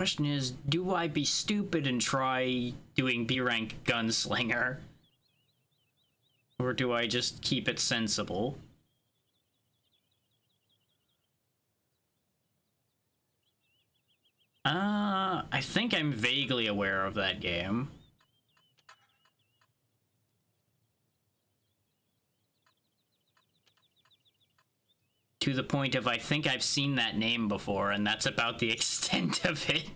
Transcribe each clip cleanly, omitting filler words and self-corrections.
Question is, do I be stupid and try doing B rank gunslinger? Or do I just keep it sensible? I think I'm vaguely aware of that game. To the point of I think I've seen that name before, and that's about the extent of it.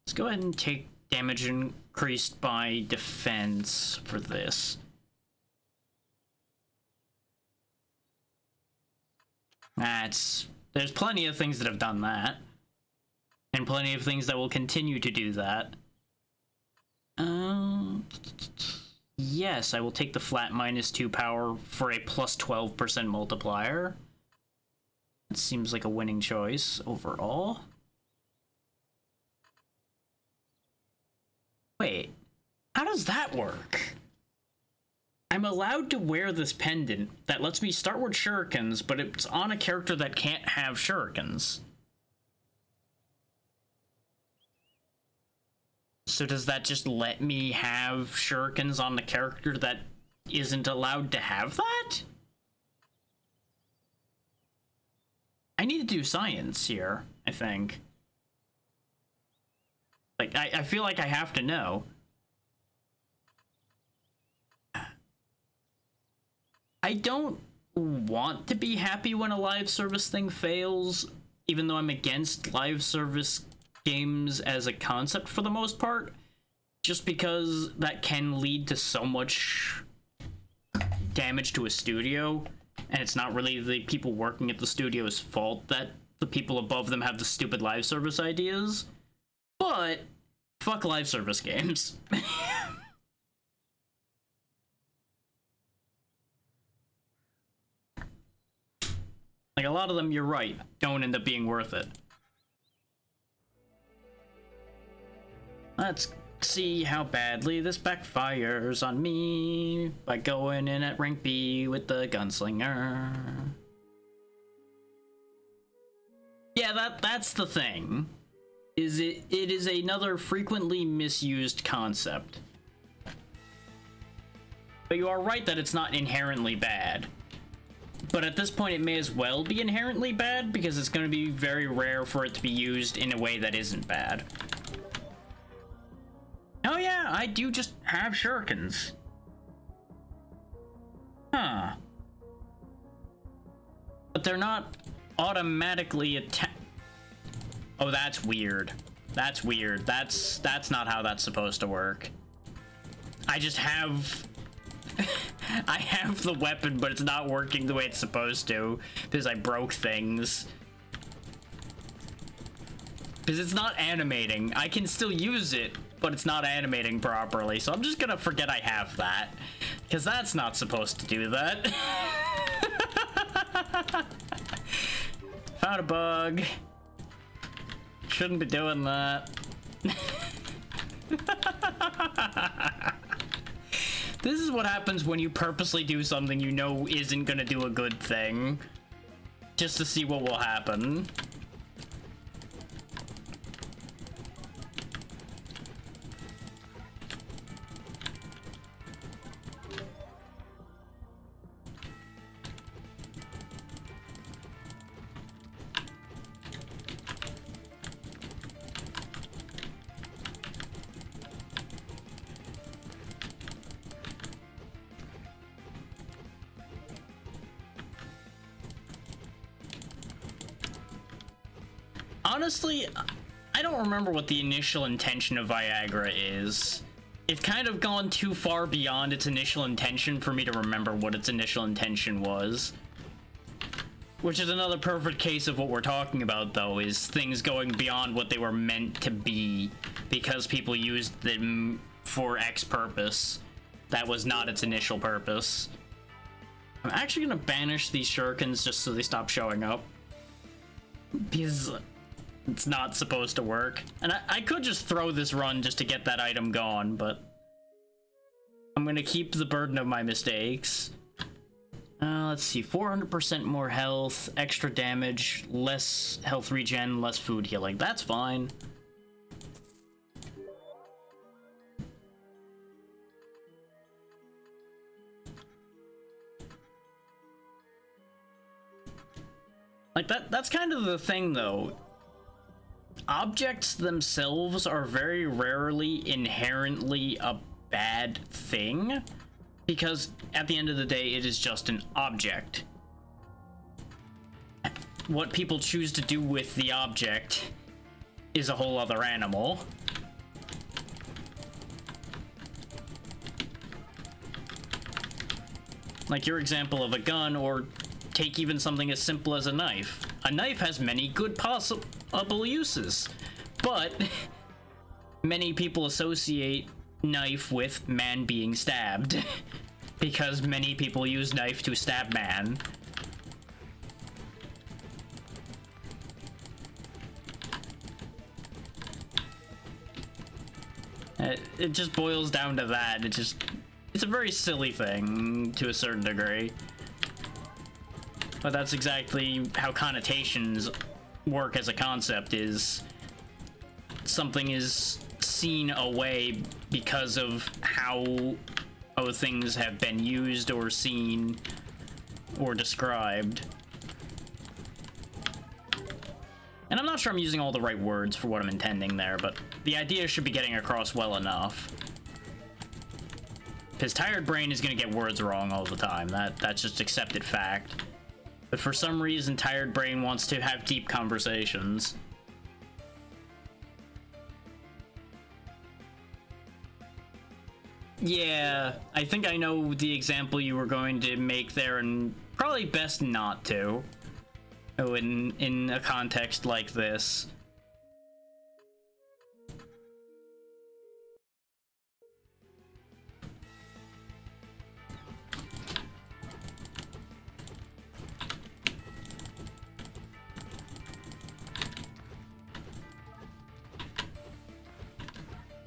Let's go ahead and take damage increased by defense for this. There's plenty of things that have done that. And plenty of things that will continue to do that. Yes, I will take the flat -2 power for a plus 12% multiplier. It seems like a winning choice overall. Wait, how does that work? I'm allowed to wear this pendant that lets me start with shurikens, but it's on a character that can't have shurikens. So does that just let me have shurikens on the character that isn't allowed to have that? I need to do science here, I think. Like, I feel like I have to know. I don't want to be happy when a live service thing fails, even though I'm against live service games as a concept for the most part, just because that can lead to so much damage to a studio, and it's not really the people working at the studio's fault that the people above them have the stupid live service ideas. But fuck live service games. Like, a lot of them, you're right, don't end up being worth it. Let's see how badly this backfires on me by going in at rank B with the gunslinger. Yeah, that's the thing. It is another frequently misused concept. But you are right that it's not inherently bad. But at this point, it may as well be inherently bad, because it's going to be very rare for it to be used in a way that isn't bad. Oh yeah, I do just have shurikens. Huh. But they're not automatically attack. Oh, that's weird. That's weird. That's not how that's supposed to work. I just have... I have the weapon, but it's not working the way it's supposed to, because I broke things. Because it's not animating. I can still use it, but it's not animating properly, so I'm just gonna forget I have that, because that's not supposed to do that. Found a bug. Shouldn't be doing that. This is what happens when you purposely do something you know isn't gonna do a good thing, just to see what will happen. Honestly, I don't remember what the initial intention of Viagra is. It's kind of gone too far beyond its initial intention for me to remember what its initial intention was. Which is another perfect case of what we're talking about, though, is things going beyond what they were meant to be because people used them for X purpose. That was not its initial purpose. I'm actually gonna banish these shurikens just so they stop showing up. Because it's not supposed to work. And I could just throw this run just to get that item gone, but I'm gonna keep the burden of my mistakes. Let's see, 400% more health, extra damage, less health regen, less food healing. That's fine. Like, that's kind of the thing, though. Objects themselves are very rarely inherently a bad thing, because at the end of the day, it is just an object. What people choose to do with the object is a whole other animal. Like your example of a gun, or take even something as simple as a knife. A knife has many good possible uses, but many people associate knife with man being stabbed because many people use knife to stab man. It just boils down to that. It's a very silly thing to a certain degree. But that's exactly how connotations work as a concept, is something is seen away because of how things have been used or seen or described. And I'm not sure I'm using all the right words for what I'm intending there, but the idea should be getting across well enough. Because tired brain is going to get words wrong all the time. That's just accepted fact. But for some reason, tired brain wants to have deep conversations. Yeah, I think I know the example you were going to make there, and probably best not to. Oh, in a context like this.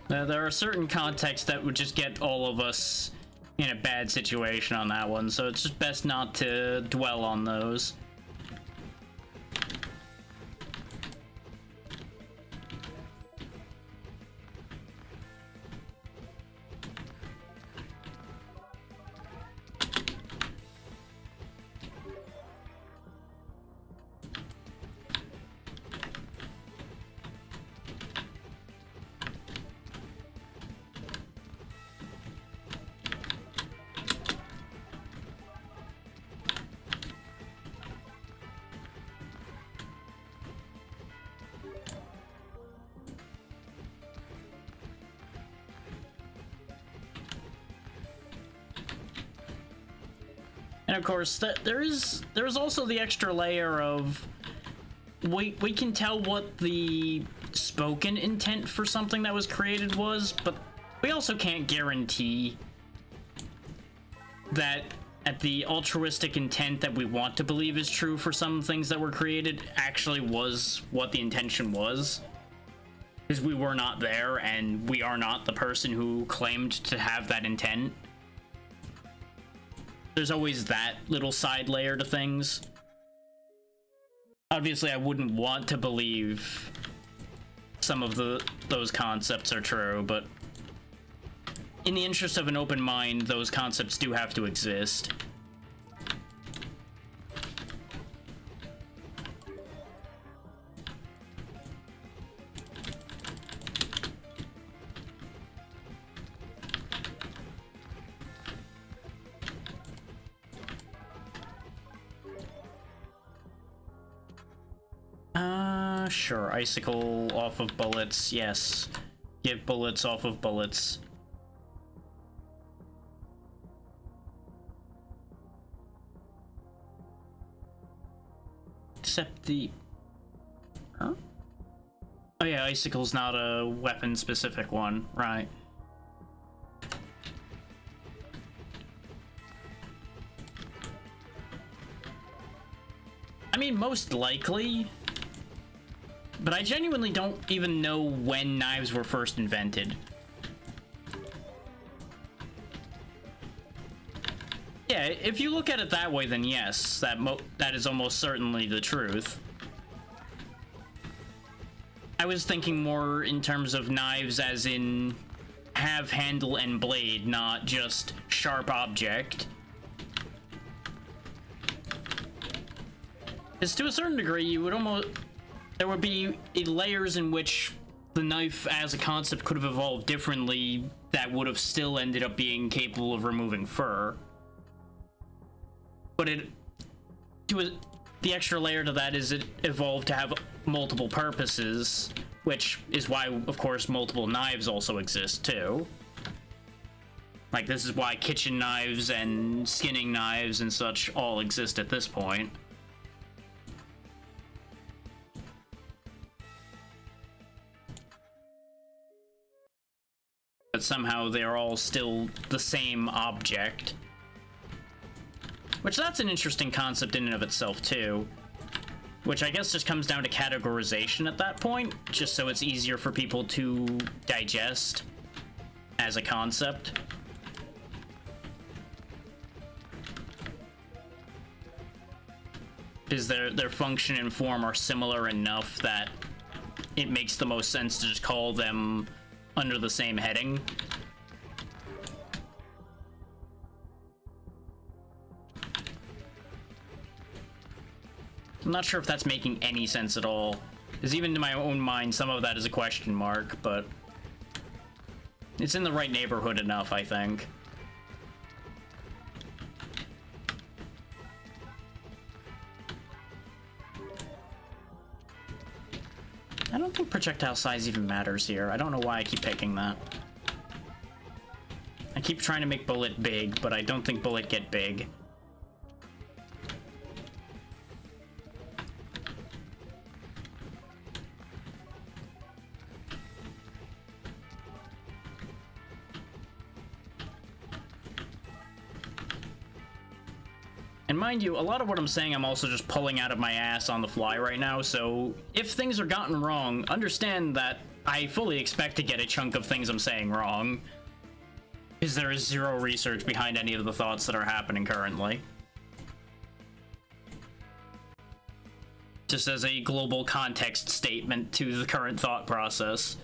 There are certain contexts that would just get all of us in a bad situation on that one, so it's just best not to dwell on those. And of course, there's also the extra layer of we can tell what the spoken intent for something that was created was, but we also can't guarantee that at the altruistic intent that we want to believe is true for some things that were created actually was what the intention was. Because we were not there, and we are not the person who claimed to have that intent. There's always that little side layer to things. Obviously, I wouldn't want to believe some of those concepts are true, but in the interest of an open mind, those concepts do have to exist. Sure, icicle off of bullets, yes. Give bullets off of bullets. Except the... Huh? Oh yeah, icicle's not a weapon-specific one, right. I mean, most likely... But I genuinely don't even know when knives were first invented. Yeah, if you look at it that way, then yes, that is almost certainly the truth. I was thinking more in terms of knives as in have handle and blade, not just sharp object. Because to a certain degree, you would almost... there would be layers in which the knife as a concept could have evolved differently that would have still ended up being capable of removing fur. But the extra layer to that is it evolved to have multiple purposes, which is why, of course, multiple knives also exist, too. Like, this is why kitchen knives and skinning knives and such all exist at this point. But somehow they're all still the same object. Which, that's an interesting concept in and of itself, too. Which I guess just comes down to categorization at that point, just so it's easier for people to digest as a concept. Because their function and form are similar enough that it makes the most sense to just call them under the same heading. I'm not sure if that's making any sense at all, because even to my own mind, some of that is a question mark, but it's in the right neighborhood enough, I think. I don't think projectile size even matters here. I don't know why I keep picking that. I keep trying to make bullet big, but I don't think bullet get big. And mind you, a lot of what I'm saying I'm also just pulling out of my ass on the fly right now, so if things are gotten wrong, understand that I fully expect to get a chunk of things I'm saying wrong. Because there is zero research behind any of the thoughts that are happening currently. Just as a global context statement to the current thought process.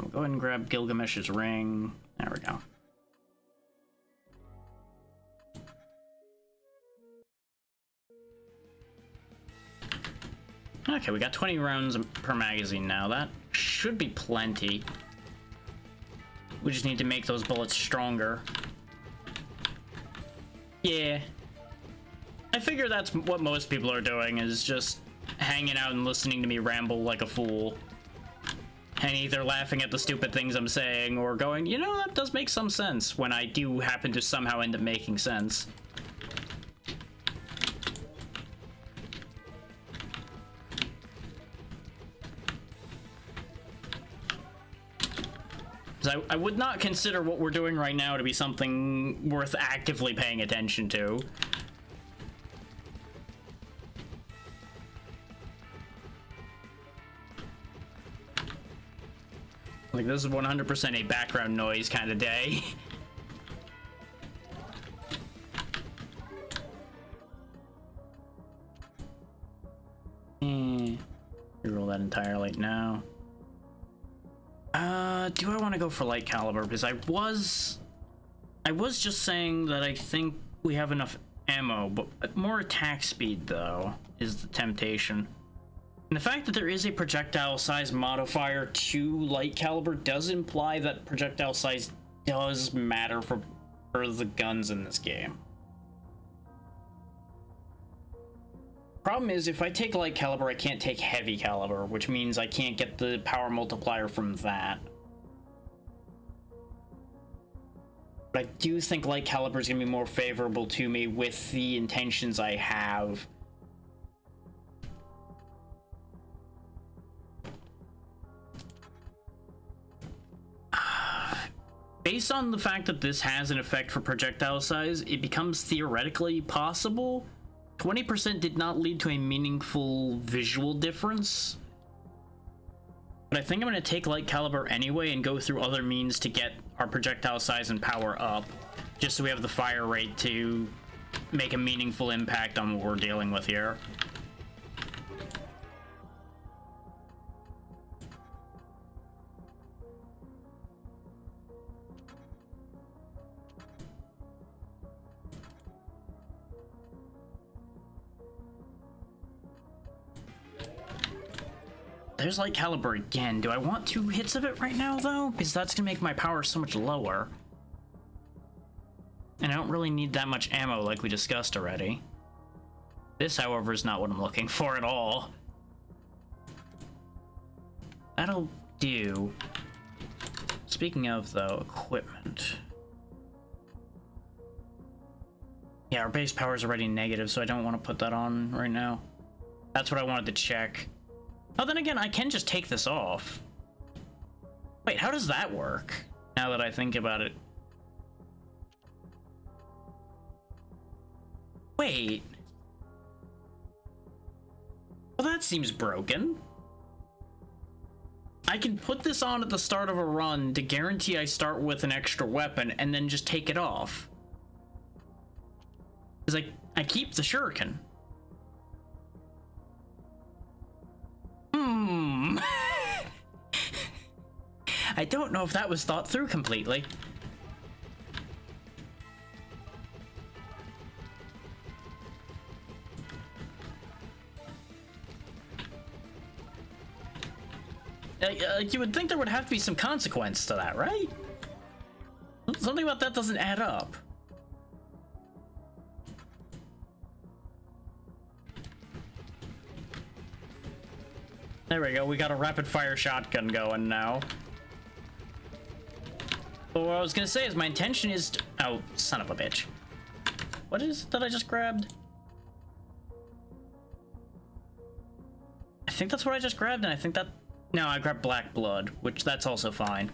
I'll go ahead and grab Gilgamesh's ring. There we go. Okay, we got 20 rounds per magazine now. That should be plenty. We just need to make those bullets stronger. Yeah. I figure that's what most people are doing, is just hanging out and listening to me ramble like a fool. And either laughing at the stupid things I'm saying or going, you know, that does make some sense, when I do happen to somehow end up making sense. So I would not consider what we're doing right now to be something worth actively paying attention to. Like, this is 100% a background noise kind of day. Reroll that entirely now. Do I want to go for light caliber? Because I was just saying that I think we have enough ammo, but more attack speed, though, is the temptation. And the fact that there is a projectile size modifier to light caliber does imply that projectile size does matter for the guns in this game. Problem is, if I take light caliber, I can't take heavy caliber, which means I can't get the power multiplier from that. But I do think light caliber is going to be more favorable to me with the intentions I have. Based on the fact that this has an effect for projectile size, it becomes theoretically possible. 20% did not lead to a meaningful visual difference. But I think I'm going to take light caliber anyway and go through other means to get our projectile size and power up, just so we have the fire rate to make a meaningful impact on what we're dealing with here. There's light caliber again. Do I want 2 hits of it right now, though? Because that's gonna make my power so much lower. And I don't really need that much ammo like we discussed already. This, however, is not what I'm looking for at all. That'll do. Speaking of, though, equipment. Yeah, our base power is already negative, so I don't want to put that on right now. That's what I wanted to check. Oh, then again, I can just take this off. Wait, how does that work? Now that I think about it. Wait. Well, that seems broken. I can put this on at the start of a run to guarantee I start with an extra weapon and then just take it off. Because I keep the shuriken. I don't know if that was thought through completely. You would think there would have to be some consequence to that, right? Something about that doesn't add up. There we go, we got a rapid fire shotgun going now. But what I was gonna say is my intention is to... Oh, son of a bitch. What is it that I just grabbed? I think that's what I just grabbed, and I think that... No, I grabbed black blood, which that's also fine.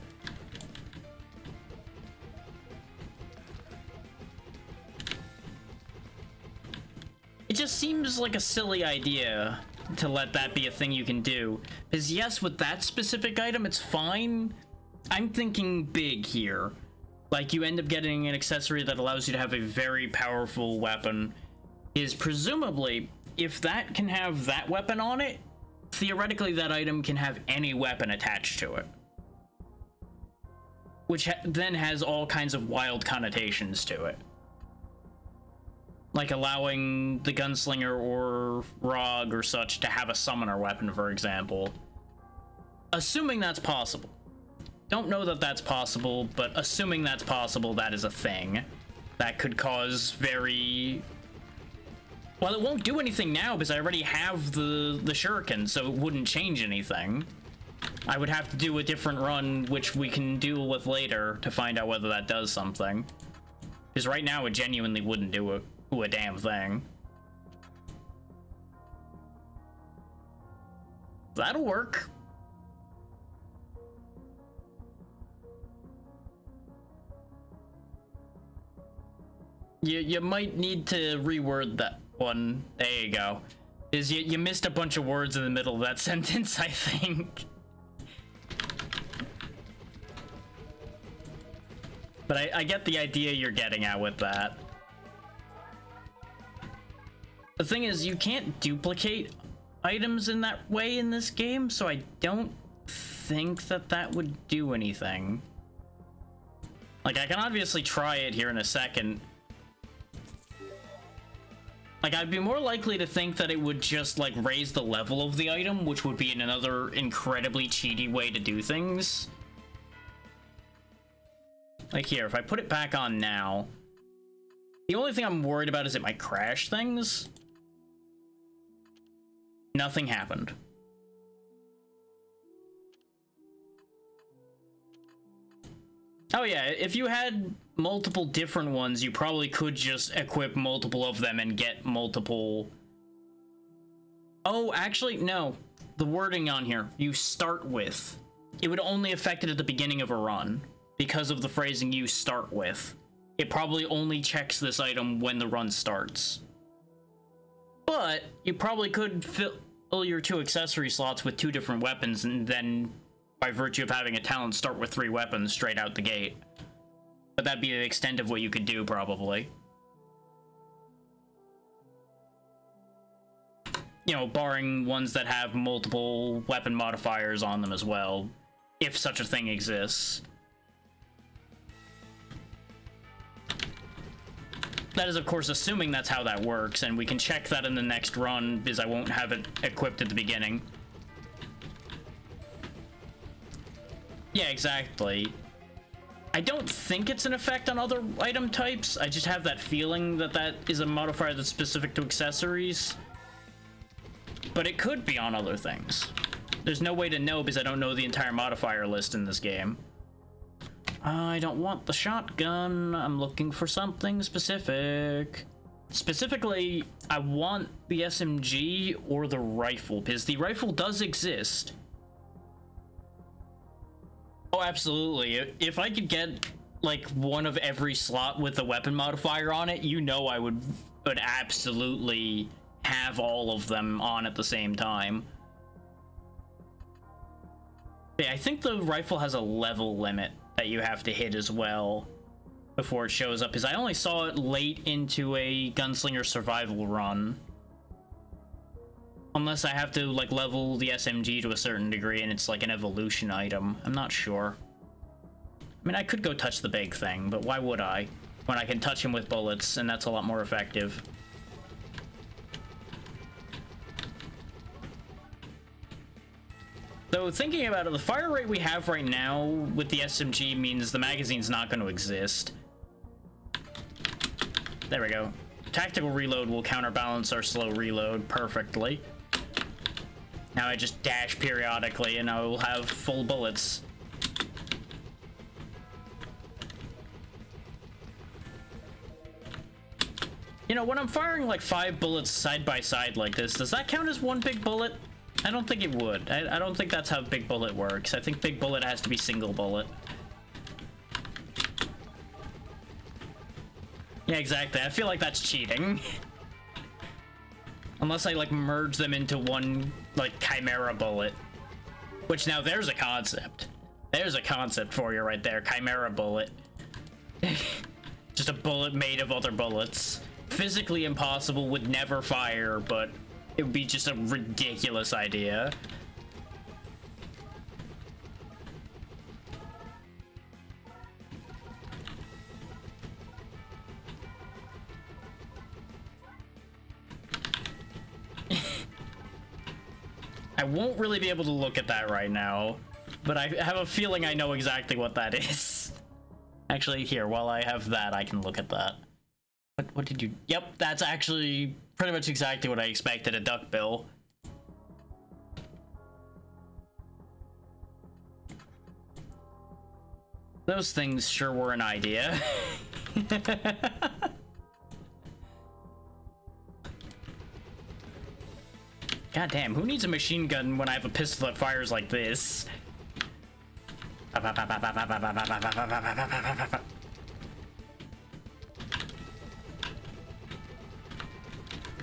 It just seems like a silly idea to let that be a thing you can do. Because yes, with that specific item, it's fine. I'm thinking big here. Like, you end up getting an accessory that allows you to have a very powerful weapon. Is presumably, if that can have that weapon on it, theoretically that item can have any weapon attached to it. Which then has all kinds of wild connotations to it. Like allowing the gunslinger or Rog or such to have a summoner weapon, for example. Assuming that's possible. Don't know that that's possible, but assuming that's possible, that is a thing. That could cause very... Well, it won't do anything now because I already have the shuriken, so it wouldn't change anything. I would have to do a different run, which we can deal with later, to find out whether that does something. Because right now, it genuinely wouldn't do a damn thing. That'll work. You might need to reword that one. There you go. Is you missed a bunch of words in the middle of that sentence, I think. But I get the idea you're getting at with that. The thing is, you can't duplicate items in that way in this game, so I don't think that that would do anything. Like, I can obviously try it here in a second. Like, I'd be more likely to think that it would just, like, raise the level of the item, which would be another incredibly cheaty way to do things. Like here, if I put it back on now, the only thing I'm worried about is it might crash things. Nothing happened. Oh yeah, if you had multiple different ones, you probably could just equip multiple of them and get multiple... Oh, actually, no. The wording on here, you start with. It would only affect it at the beginning of a run, because of the phrasing you start with. It probably only checks this item when the run starts. But you probably could fill your 2 accessory slots with 2 different weapons and then by virtue of having a talent start with 3 weapons straight out the gate. But that'd be the extent of what you could do, probably. You know, barring ones that have multiple weapon modifiers on them as well, if such a thing exists. That is, of course, assuming that's how that works, and we can check that in the next run, because I won't have it equipped at the beginning. Yeah, exactly. I don't think it's an effect on other item types. I just have that feeling that that is a modifier that's specific to accessories. But it could be on other things. There's no way to know because I don't know the entire modifier list in this game. I don't want the shotgun. I'm looking for something specific. Specifically, I want the SMG or the rifle, because the rifle does exist. Oh, absolutely. If I could get, like, one of every slot with a weapon modifier on it, you know I would absolutely have all of them on at the same time. Yeah, I think the rifle has a level limit that you have to hit as well before it shows up, because I only saw it late into a gunslinger survival run. Unless I have to, like, level the SMG to a certain degree and it's like an evolution item. I'm not sure. I mean, I could go touch the big thing, but why would I? When I can touch him with bullets, and that's a lot more effective. So thinking about it, the fire rate we have right now with the SMG means the magazine's not going to exist. There we go. Tactical reload will counterbalance our slow reload perfectly. Now I just dash periodically and I will have full bullets. You know, when I'm firing like 5 bullets side by side like this, does that count as one big bullet? I don't think it would. I don't think that's how big bullet works. I think big bullet has to be single bullet. Yeah, exactly. I feel like that's cheating. Unless I, like, merge them into one, like, chimera bullet. Which, now, there's a concept. There's a concept for you right there. Chimera bullet. Just a bullet made of other bullets. Physically impossible, would never fire, but it would be just a ridiculous idea. I won't really be able to look at that right now, but I have a feeling I know exactly what that is. Actually, here, while I have that, I can look at that. What did you... Yep, that's actually pretty much exactly what I expected, a duckbill. Those things sure were an idea. God damn, who needs a machine gun when I have a pistol that fires like this? The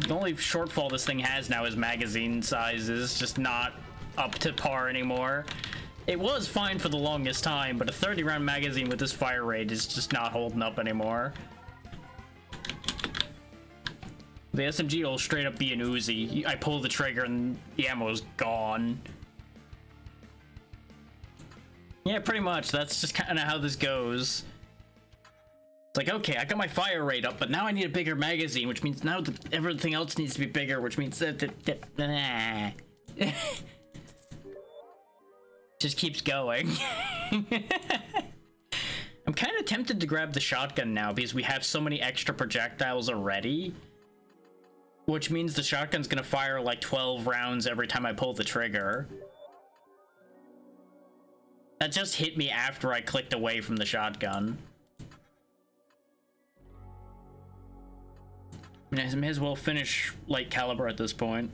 only shortfall this thing has now is magazine size is just not up to par anymore. It was fine for the longest time, but a 30-round magazine with this fire rate is just not holding up anymore. The SMG will straight up be an Uzi. I pull the trigger and the ammo's gone. Yeah, pretty much. That's just kind of how this goes. It's like, okay, I got my fire rate up, but now I need a bigger magazine, which means now that everything else needs to be bigger, which means that just keeps going. I'm kind of tempted to grab the shotgun now because we have so many extra projectiles already, which means the shotgun's gonna fire like 12 rounds every time I pull the trigger. That just hit me after I clicked away from the shotgun. I mean, I may as well finish light caliber at this point.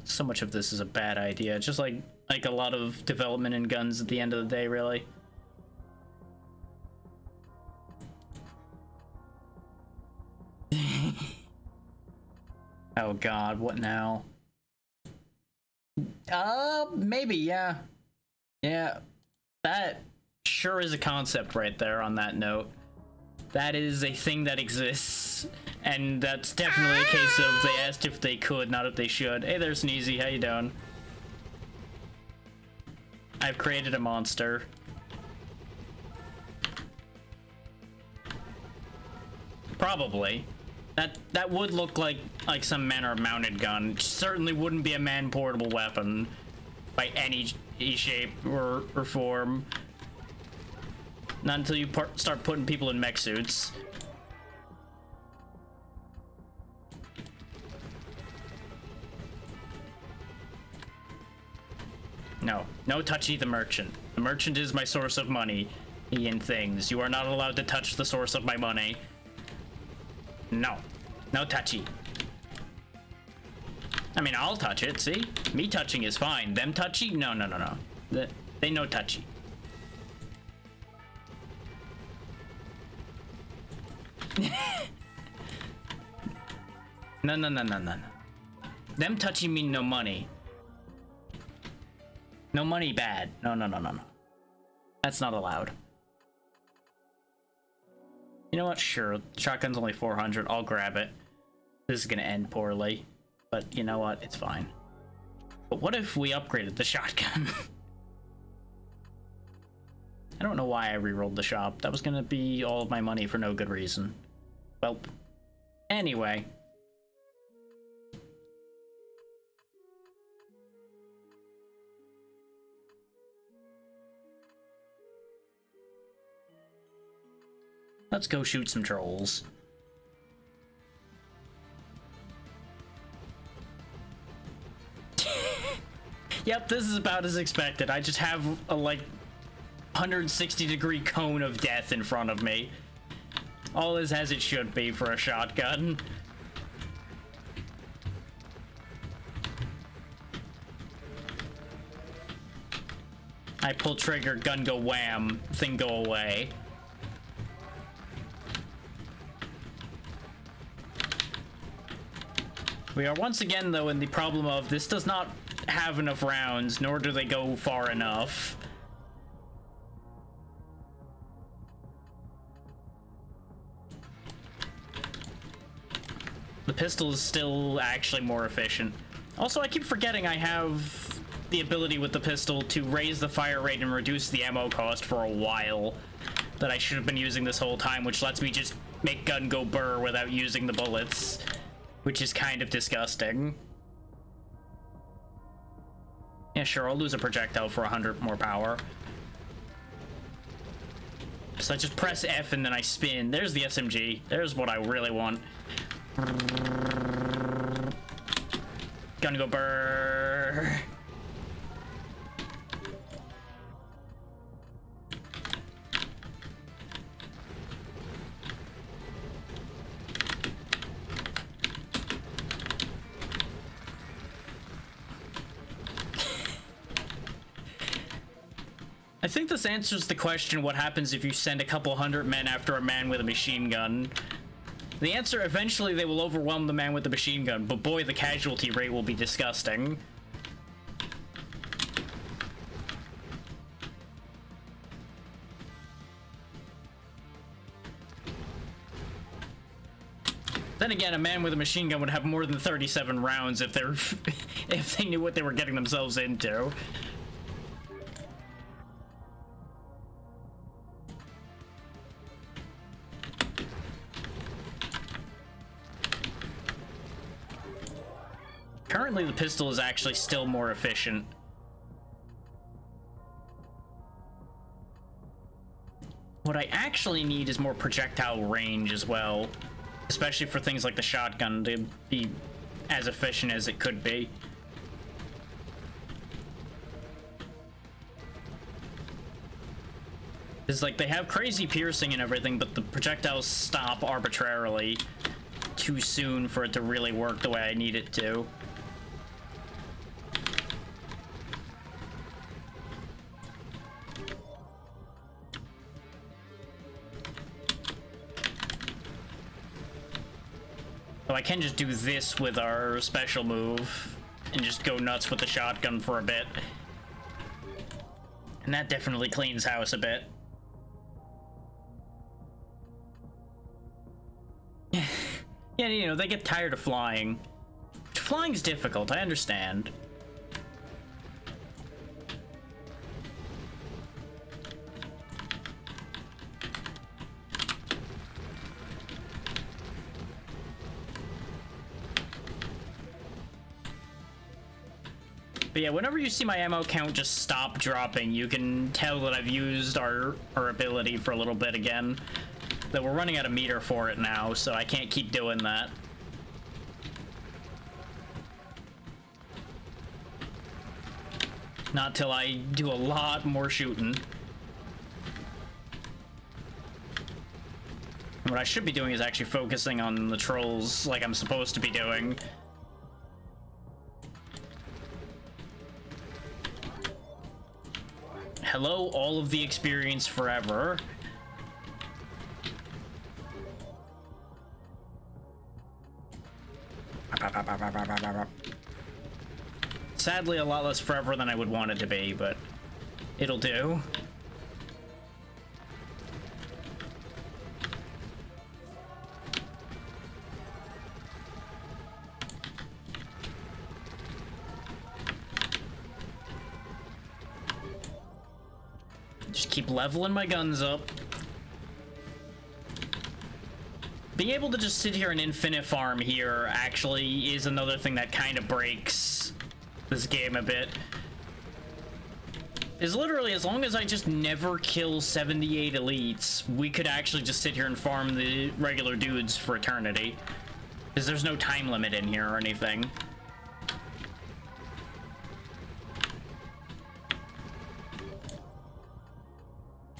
So much of this is a bad idea, just like a lot of development in guns at the end of the day, really. Oh god, what now? Maybe, yeah. Yeah. That sure is a concept right there on that note. That is a thing that exists. And that's definitely a case of they asked if they could, not if they should. Hey there, Sneezy, how you doing? I've created a monster. Probably. That would look like some manner of mounted gun. It certainly wouldn't be a man-portable weapon by any shape or form. Not until you start putting people in mech suits. No. No touchy the merchant. The merchant is my source of money in things. You are not allowed to touch the source of my money. No. No touchy. I mean, I'll touch it, see? Me touching is fine. Them touchy? No, no, no, no. They no touchy. No, no, no, no, no, no. Them touchy mean no money. No money bad. No, no, no, no, no. That's not allowed. You know what? Sure. Shotgun's only 400. I'll grab it. This is gonna end poorly. But you know what? It's fine. But what if we upgraded the shotgun? I don't know why I rerolled the shop. That was gonna be all of my money for no good reason. Well, anyway. Let's go shoot some trolls. Yep, this is about as expected. I just have a, like, 160-degree cone of death in front of me. All is as it should be for a shotgun. I pull trigger, gun go wham, thing go away. We are once again, though, in the problem of this does not have enough rounds, nor do they go far enough. The pistol is still actually more efficient. Also, I keep forgetting I have the ability with the pistol to raise the fire rate and reduce the ammo cost for a while that I should have been using this whole time, which lets me just make gun go burr without using the bullets, which is kind of disgusting. Yeah, sure, I'll lose a projectile for 100 more power. So I just press F and then I spin. There's the SMG. There's what I really want. Gonna go burr. I think this answers the question, what happens if you send a couple hundred men after a man with a machine gun? The answer, eventually they will overwhelm the man with the machine gun, but boy, the casualty rate will be disgusting. Then again, a man with a machine gun would have more than 37 rounds if they're if they knew what they were getting themselves into. Currently, the pistol is actually still more efficient. What I actually need is more projectile range as well, especially for things like the shotgun to be as efficient as it could be. It's like they have crazy piercing and everything, but the projectiles stop arbitrarily too soon for it to really work the way I need it to. So I can just do this with our special move and just go nuts with the shotgun for a bit. And that definitely cleans house a bit. Yeah, you know, they get tired of flying. Flying's difficult, I understand. But yeah, whenever you see my ammo count just stop dropping, you can tell that I've used our ability for a little bit again. That we're running out of meter for it now, so I can't keep doing that. Not till I do a lot more shooting. And what I should be doing is actually focusing on the trolls like I'm supposed to be doing. Hello, all of the experience forever. Sadly, a lot less forever than I would want it to be, but it'll do. Just keep leveling my guns up. Being able to just sit here and infinite farm here actually is another thing that kind of breaks this game a bit. Is literally, as long as I just never kill 78 elites, we could actually just sit here and farm the regular dudes for eternity. Because there's no time limit in here or anything.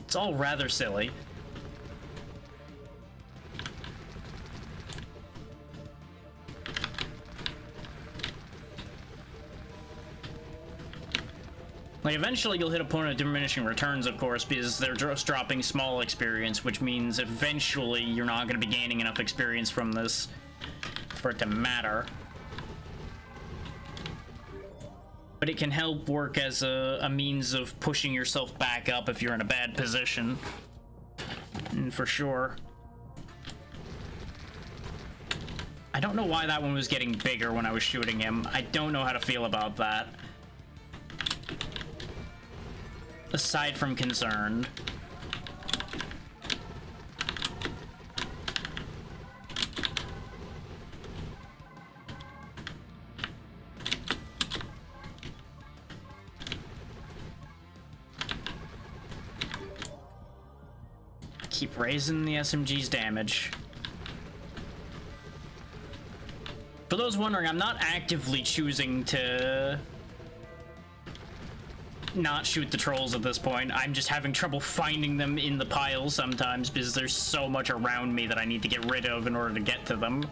It's all rather silly. Like, eventually you'll hit a point of diminishing returns, of course, because they're just dropping small experience, which means eventually you're not going to be gaining enough experience from this for it to matter. But it can help work as a means of pushing yourself back up if you're in a bad position. For sure. I don't know why that one was getting bigger when I was shooting him. I don't know how to feel about that. Aside from concerned. Keep raising the SMG's damage. For those wondering, I'm not actively choosing to not shoot the trolls at this point. I'm just having trouble finding them in the pile sometimes because there's so much around me that I need to get rid of in order to get to them.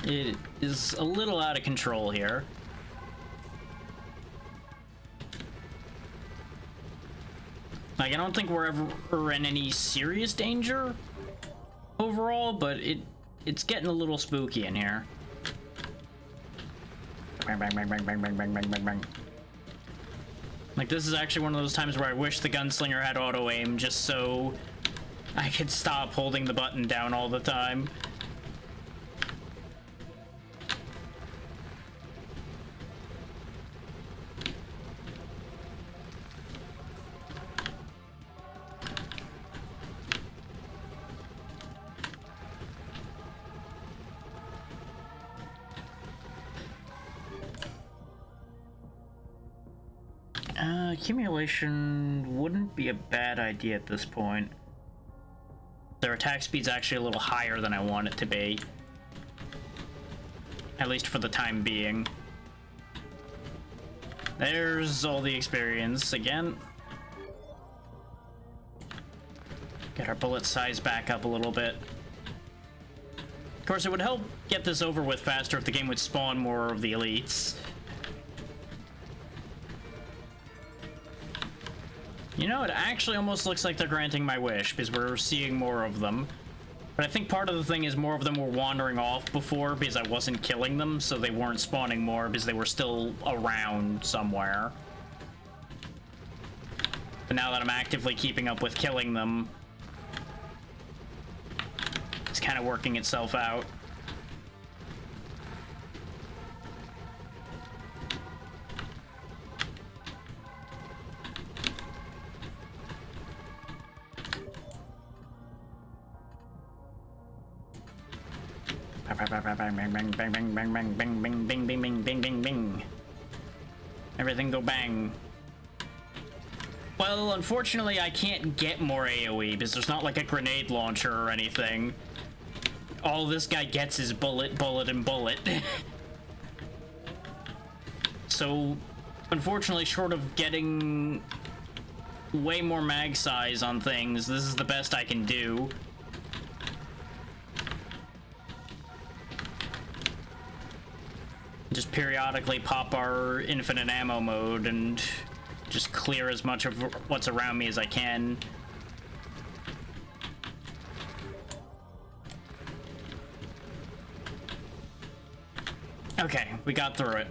It is a little out of control here. Like, I don't think we're ever in any serious danger overall, but it's getting a little spooky in here. Bang, bang, bang, bang, bang, bang, bang, bang, bang, bang. Like, this is actually one of those times where I wish the gunslinger had auto-aim just so I could stop holding the button down all the time. Accumulation wouldn't be a bad idea at this point. Their attack speed's actually a little higher than I want it to be. At least for the time being. There's all the experience again. Get our bullet size back up a little bit. Of course, it would help get this over with faster if the game would spawn more of the elites. You know, it actually almost looks like they're granting my wish, because we're seeing more of them. But I think part of the thing is more of them were wandering off before because I wasn't killing them, so they weren't spawning more because they were still around somewhere. But now that I'm actively keeping up with killing them, it's kind of working itself out. Bang, bang, bang, bang, bang, bang, bang, bang, bang, bing, bing, bing, bing, bing, bing. Everything go bang. Well, unfortunately, I can't get more AoE because there's not like a grenade launcher or anything. All this guy gets is bullet, bullet, and bullet. So, unfortunately, short of getting way more mag size on things, this is the best I can do. Just periodically pop our infinite ammo mode and just clear as much of what's around me as I can. Okay, we got through it.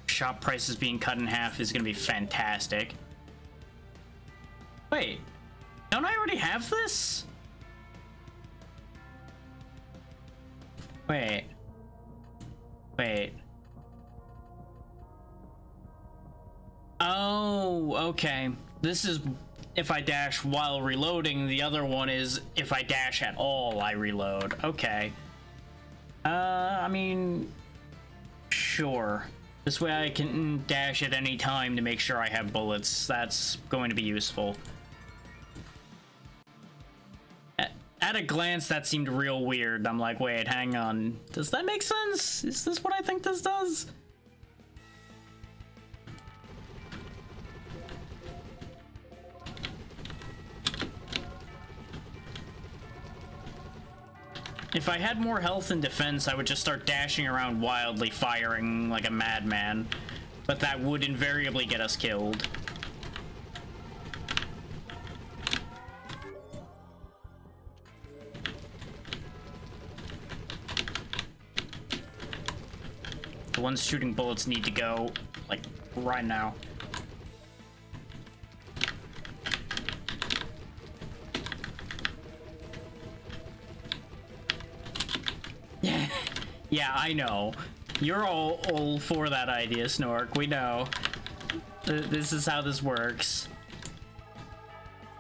Shop prices being cut in half is gonna be fantastic. Wait. Don't I already have this? Wait. Wait. Oh, okay. This is if I dash while reloading. The other one is if I dash at all, I reload. Okay. I mean, sure. This way I can dash at any time to make sure I have bullets. That's going to be useful. At a glance, that seemed real weird. I'm like, wait, hang on. Does that make sense? Is this what I think this does? If I had more health and defense, I would just start dashing around wildly, firing like a madman. But that would invariably get us killed. The ones shooting bullets need to go, like, right now. Yeah, I know. You're all for that idea, Snork. We know. This is how this works.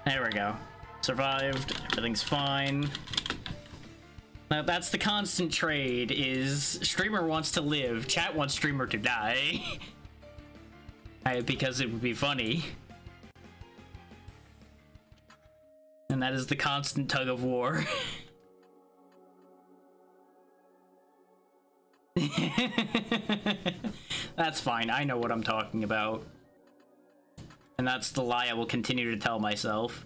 There we go. Survived. Everything's fine. Now that's the constant trade, is streamer wants to live, chat wants streamer to die. Because it would be funny. And that is the constant tug of war. That's fine, I know what I'm talking about. And that's the lie I will continue to tell myself.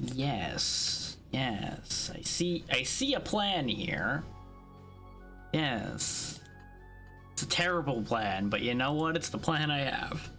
Yes, yes, I see a plan here. Yes. It's a terrible plan, but you know what? It's the plan I have.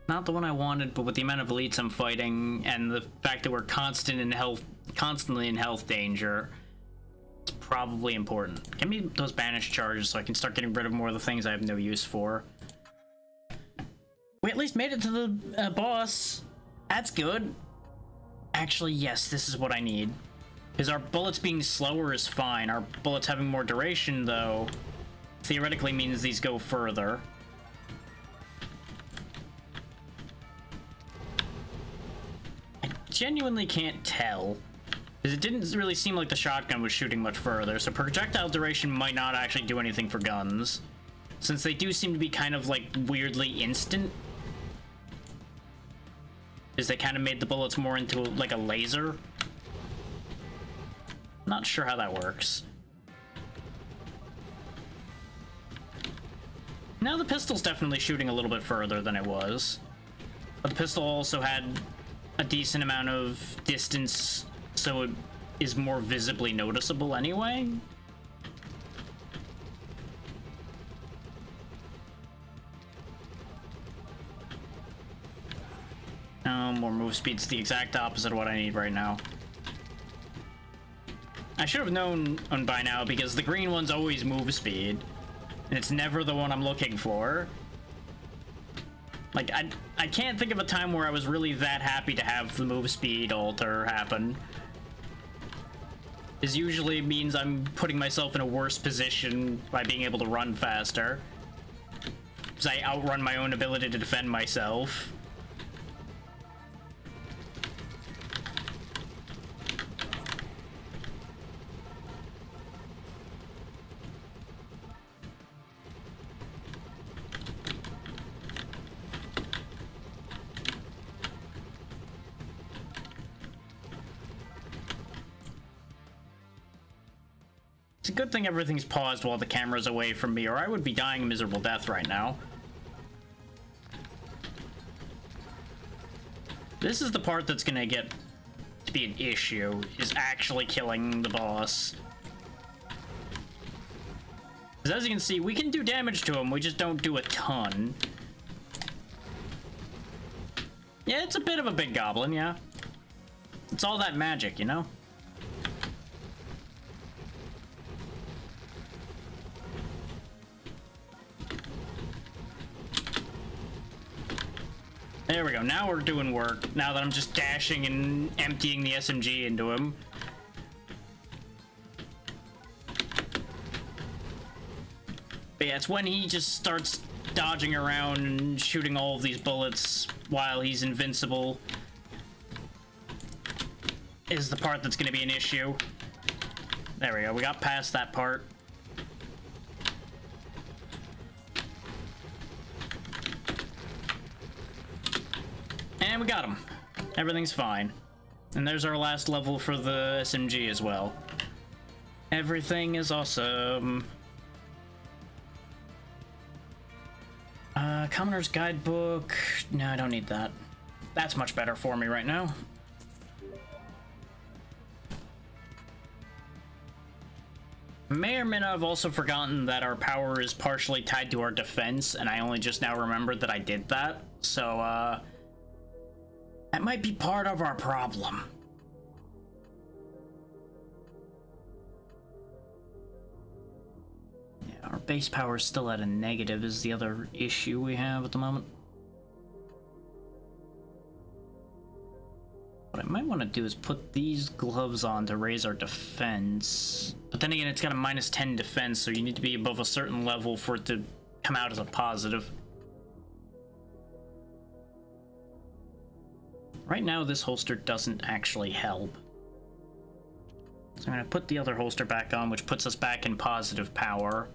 Not the one I wanted, but with the amount of elites I'm fighting and the fact that we're constantly in health danger, it's probably important. Give me those banish charges so I can start getting rid of more of the things I have no use for. We at least made it to the boss. That's good. Actually, yes, this is what I need. Because our bullets being slower is fine. Our bullets having more duration, though, theoretically means these go further. Genuinely can't tell, because it didn't really seem like the shotgun was shooting much further, so projectile duration might not actually do anything for guns, since they do seem to be kind of like weirdly instant. is they kind of made the bullets more into like a laser. Not sure how that works. Now the pistol's definitely shooting a little bit further than it was. But the pistol also had a decent amount of distance, so it is more visibly noticeable anyway. More move speed's the exact opposite of what I need right now. I should have known by now because the green one's always move speed, and it's never the one I'm looking for. Like, I can't think of a time where I was really that happy to have the move speed alter happen. This usually means I'm putting myself in a worse position by being able to run faster, because I outrun my own ability to defend myself. It's a good thing everything's paused while the camera's away from me, or I would be dying a miserable death right now. This is the part that's gonna get to be an issue, is actually killing the boss. Because as you can see, we can do damage to him, we just don't do a ton. Yeah, it's a bit of a big goblin, yeah. It's all that magic, you know? There we go, now we're doing work, now that I'm just dashing and emptying the SMG into him. But yeah, it's when he just starts dodging around and shooting all of these bullets while he's invincible is the part that's going to be an issue. There we go, we got past that part. And we got him. Everything's fine. And there's our last level for the SMG as well. Everything is awesome. Commoner's Guidebook. No, I don't need that. That's much better for me right now. May or may not have also forgotten that our power is partially tied to our defense, and I only just now remembered that I did that. So, that might be part of our problem. Yeah, our base power is still at a negative is the other issue we have at the moment. What I might want to do is put these gloves on to raise our defense. But then again, it's got a -10 defense, so you need to be above a certain level for it to come out as a positive. Right now, this holster doesn't actually help. So I'm going to put the other holster back on, which puts us back in positive power.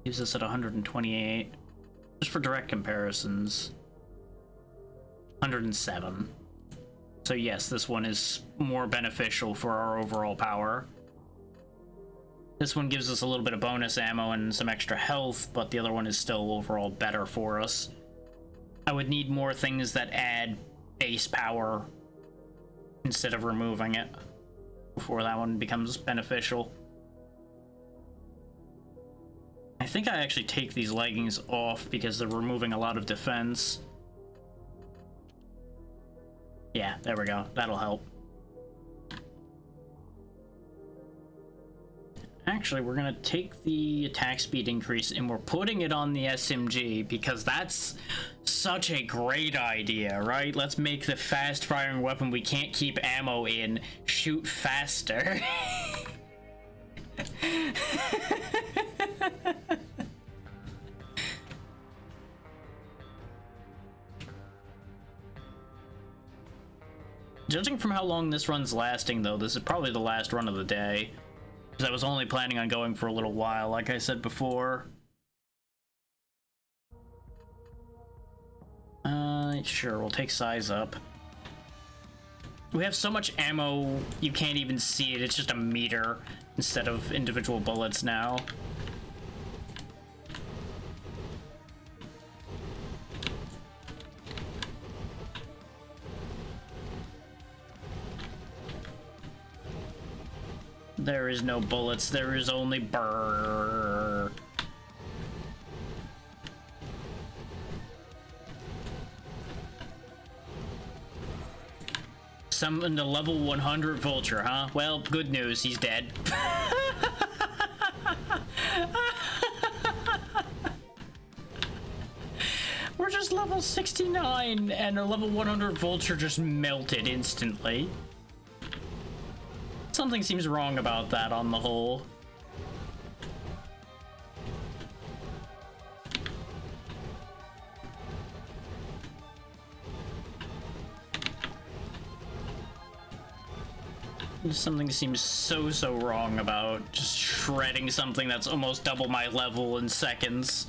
Leaves us at 128. Just for direct comparisons. 107. So yes, this one is more beneficial for our overall power. This one gives us a little bit of bonus ammo and some extra health, but the other one is still overall better for us. I would need more things that add base power instead of removing it before that one becomes beneficial. I think I actually take these leggings off because they're removing a lot of defense. Yeah, there we go. That'll help. Actually, we're gonna take the attack speed increase and we're putting it on the SMG because that's such a great idea, right? Let's make the fast firing weapon we can't keep ammo in shoot faster. Judging from how long this run's lasting, though, this is probably the last run of the day. Because I was only planning on going for a little while, like I said before. Sure, we'll take size up. We have so much ammo, you can't even see it. It's just a meter instead of individual bullets now. There is no bullets, there is only burr. Summoned a level 100 vulture, huh? Well, good news, he's dead. We're just level 69 and a level 100 vulture just melted instantly. Something seems wrong about that on the whole. Something seems so wrong about just shredding something that's almost double my level in seconds.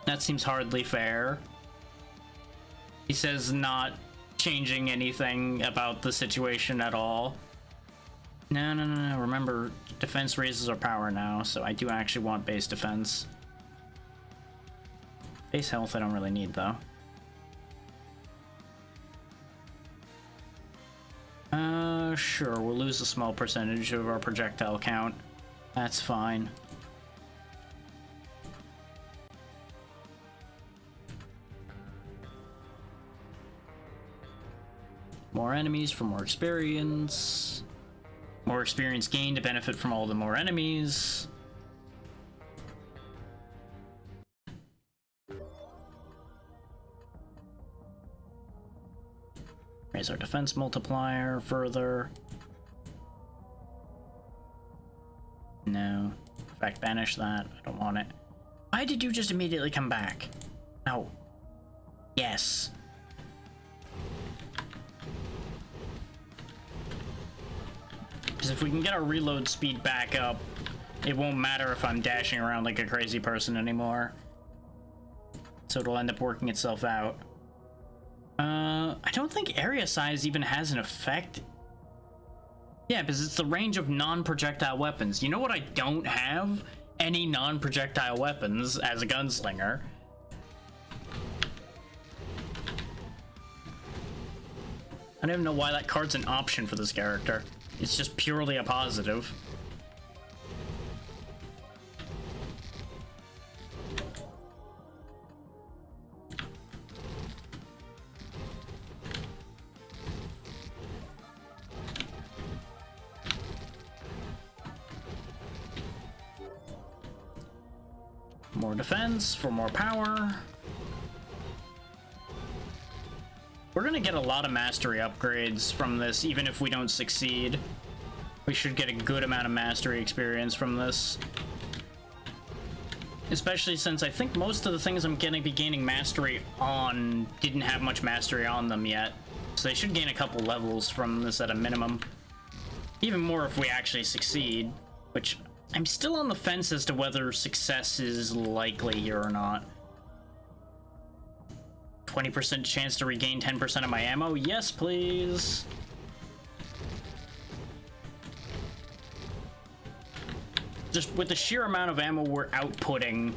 That seems hardly fair. He says not changing anything about the situation at all. No. Remember, defense raises our power now, so I do actually want base defense. Base health I don't really need, though. Sure, we'll lose a small percentage of our projectile count. That's fine. More enemies for more experience. More experience gained to benefit from all the more enemies. Raise our defense multiplier further. No. In fact, banish that. I don't want it. Why did you just immediately come back? No. Yes. Because if we can get our reload speed back up, it won't matter if I'm dashing around like a crazy person anymore. So it'll end up working itself out. I don't think area size even has an effect. Yeah, because it's the range of non-projectile weapons. You know what I don't have? Any non-projectile weapons as a gunslinger. I don't even know why that card's an option for this character. It's just purely a positive. More defense for more power. We're gonna get a lot of mastery upgrades from this, even if we don't succeed. We should get a good amount of mastery experience from this. Especially since I think most of the things I'm gonna be gaining mastery on didn't have much mastery on them yet. So they should gain a couple levels from this at a minimum. Even more if we actually succeed, which I'm still on the fence as to whether success is likely here or not. 20% chance to regain 10% of my ammo? Yes, please. Just with the sheer amount of ammo we're outputting,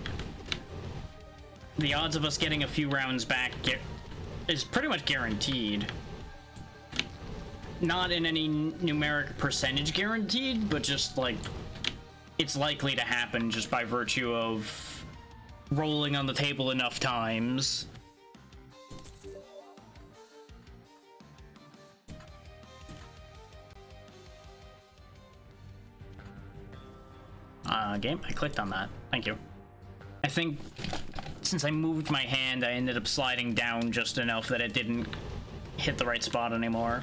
the odds of us getting a few rounds back is pretty much guaranteed. Not in any numeric percentage guaranteed, but just like, it's likely to happen just by virtue of rolling on the table enough times. Game? I clicked on that. Thank you. I think since I moved my hand, I ended up sliding down just enough that it didn't hit the right spot anymore.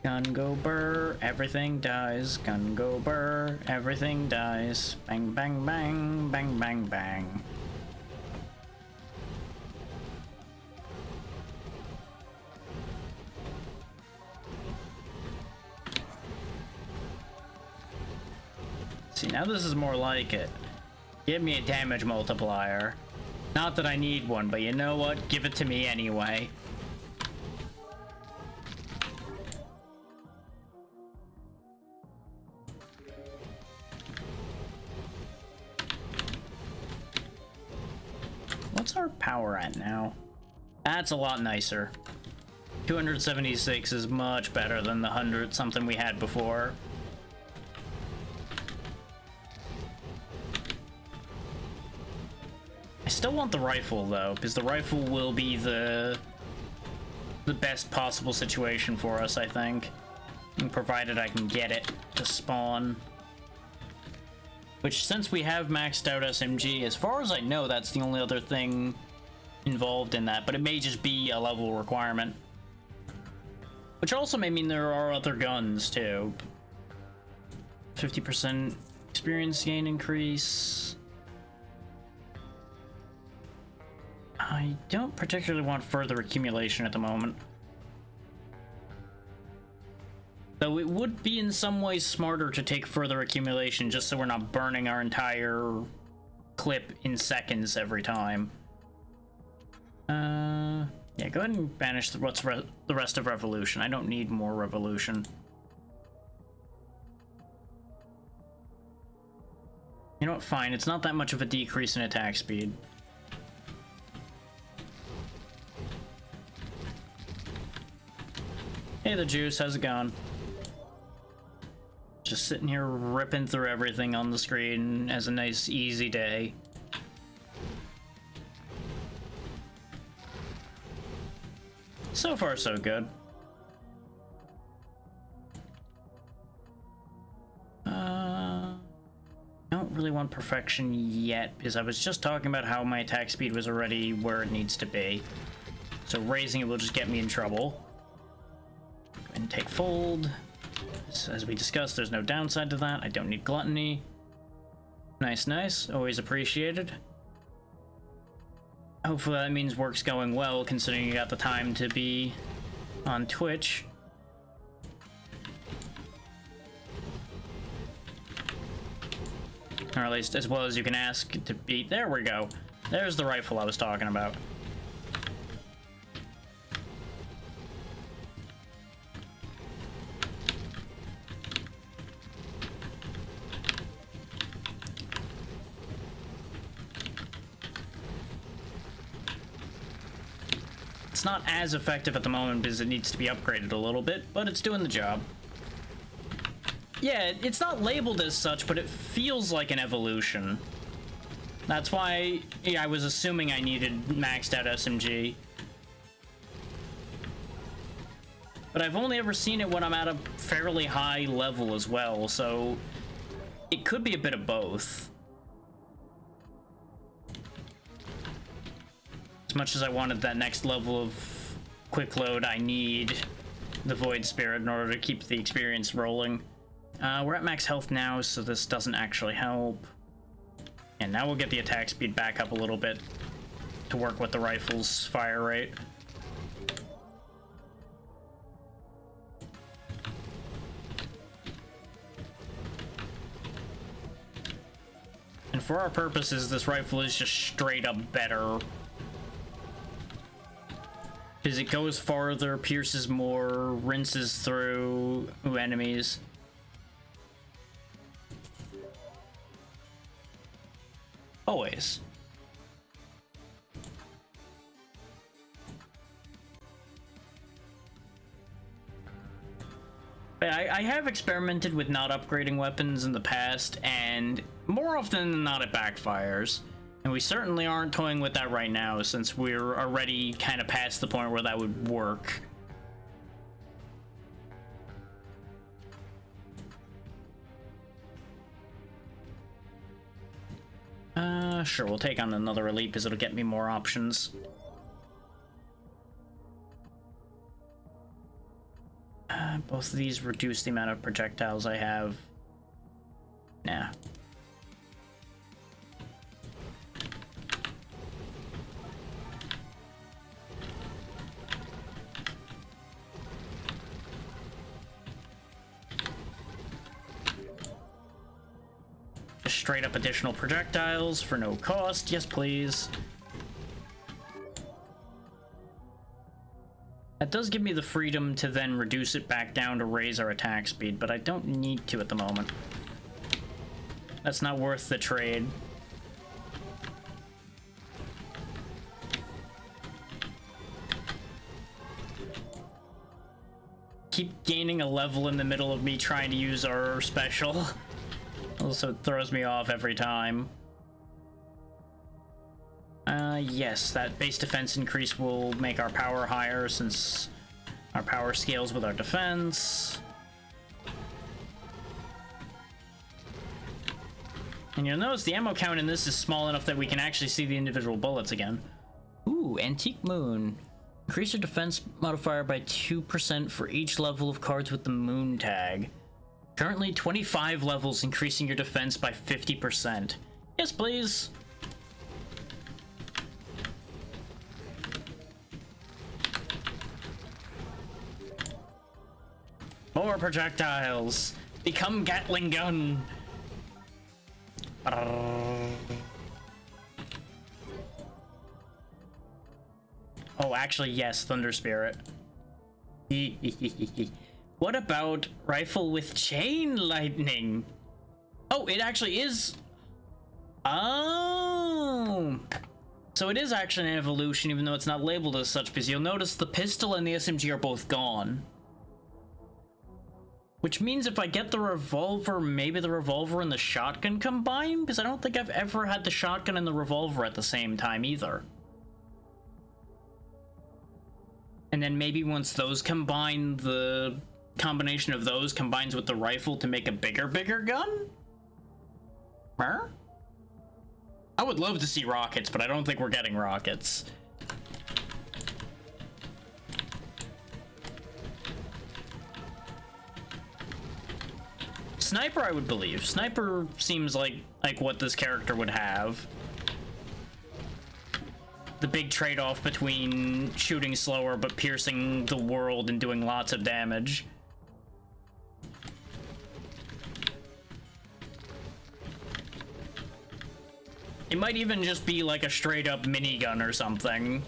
Gun go burr, everything dies. Gun go burr, everything dies. Bang, bang, bang, bang, bang, bang. See, now this is more like it. Give me a damage multiplier. Not that I need one, but you know what? Give it to me anyway. What's our power at now? That's a lot nicer. 276 is much better than the 100 something we had before. I still want the rifle though, because the rifle will be the best possible situation for us, I think. And provided I can get it to spawn. Which, since we have maxed out SMG, as far as I know, that's the only other thing involved in that, but it may just be a level requirement. Which also may mean there are other guns, too. 50% experience gain increase. I don't particularly want further accumulation at the moment. Though it would be in some ways smarter to take further accumulation just so we're not burning our entire clip in seconds every time. Yeah, go ahead and banish the rest of Revolution. I don't need more Revolution. You know what, fine. It's not that much of a decrease in attack speed. Hey, the Juice, how's it going? Just sitting here ripping through everything on the screen as a nice, easy day. So far, so good. Don't really want perfection yet, because I was just talking about how my attack speed was already where it needs to be. So raising it will just get me in trouble. Go ahead and take Fold. As we discussed, there's no downside to that. I don't need Gluttony. Nice, nice. Always appreciated. Hopefully that means work's going well, considering you got the time to be on Twitch. Or at least as well as you can ask to be. There we go. There's the rifle I was talking about. It's not as effective at the moment because it needs to be upgraded a little bit, but it's doing the job. Yeah, it's not labeled as such, but it feels like an evolution. That's why I was assuming I needed maxed out SMG. But I've only ever seen it when I'm at a fairly high level as well, so it could be a bit of both. As much as I wanted that next level of quick load, I need the Void Spirit in order to keep the experience rolling. We're at max health now, so this doesn't actually help. And now we'll get the attack speed back up a little bit to work with the rifle's fire rate. And for our purposes, this rifle is just straight up better. Because it goes farther, pierces more, rinses through enemies. Always. I have experimented with not upgrading weapons in the past, and more often than not it backfires. And we certainly aren't toying with that right now, since we're already kind of past the point where that would work. Sure, we'll take on another elite because it'll get me more options. Both of these reduce the amount of projectiles I have. Nah. straight up additional projectiles for no cost. Yes, please. That does give me the freedom to then reduce it back down to raise our attack speed, but I don't need to at the moment. That's not worth the trade. Keep gaining a level in the middle of me trying to use our special. Also, it throws me off every time. Yes, that base defense increase will make our power higher since our power scales with our defense. And you'll notice the ammo count in this is small enough that we can actually see the individual bullets again. Ooh, Antique Moon. Increase your defense modifier by 2% for each level of cards with the Moon tag. Currently 25 levels, increasing your defense by 50%. Yes, please. More projectiles. Become Gatling gun. Oh, actually, yes, Thunder Spirit. What about rifle with chain lightning? Oh, it actually is. Oh. So it is actually an evolution, even though it's not labeled as such, because you'll notice the pistol and the SMG are both gone. Which means if I get the revolver, maybe the revolver and the shotgun combine? Because I don't think I've ever had the shotgun and the revolver at the same time either. And then maybe once those combine, the combination of those combines with the rifle to make a bigger gun? Huh? I would love to see rockets, but I don't think we're getting rockets. Sniper, I would believe. Sniper seems like what this character would have. The big trade-off between shooting slower but piercing the world and doing lots of damage. It might even just be like a straight-up minigun or something.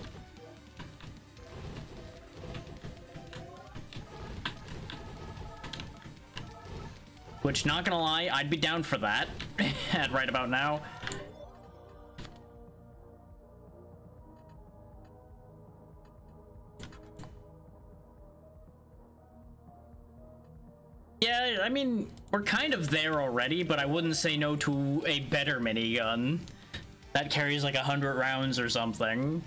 Which, not gonna lie, I'd be down for that at right about now. Yeah, I mean, we're kind of there already, but I wouldn't say no to a better minigun. That carries like 100 rounds or something.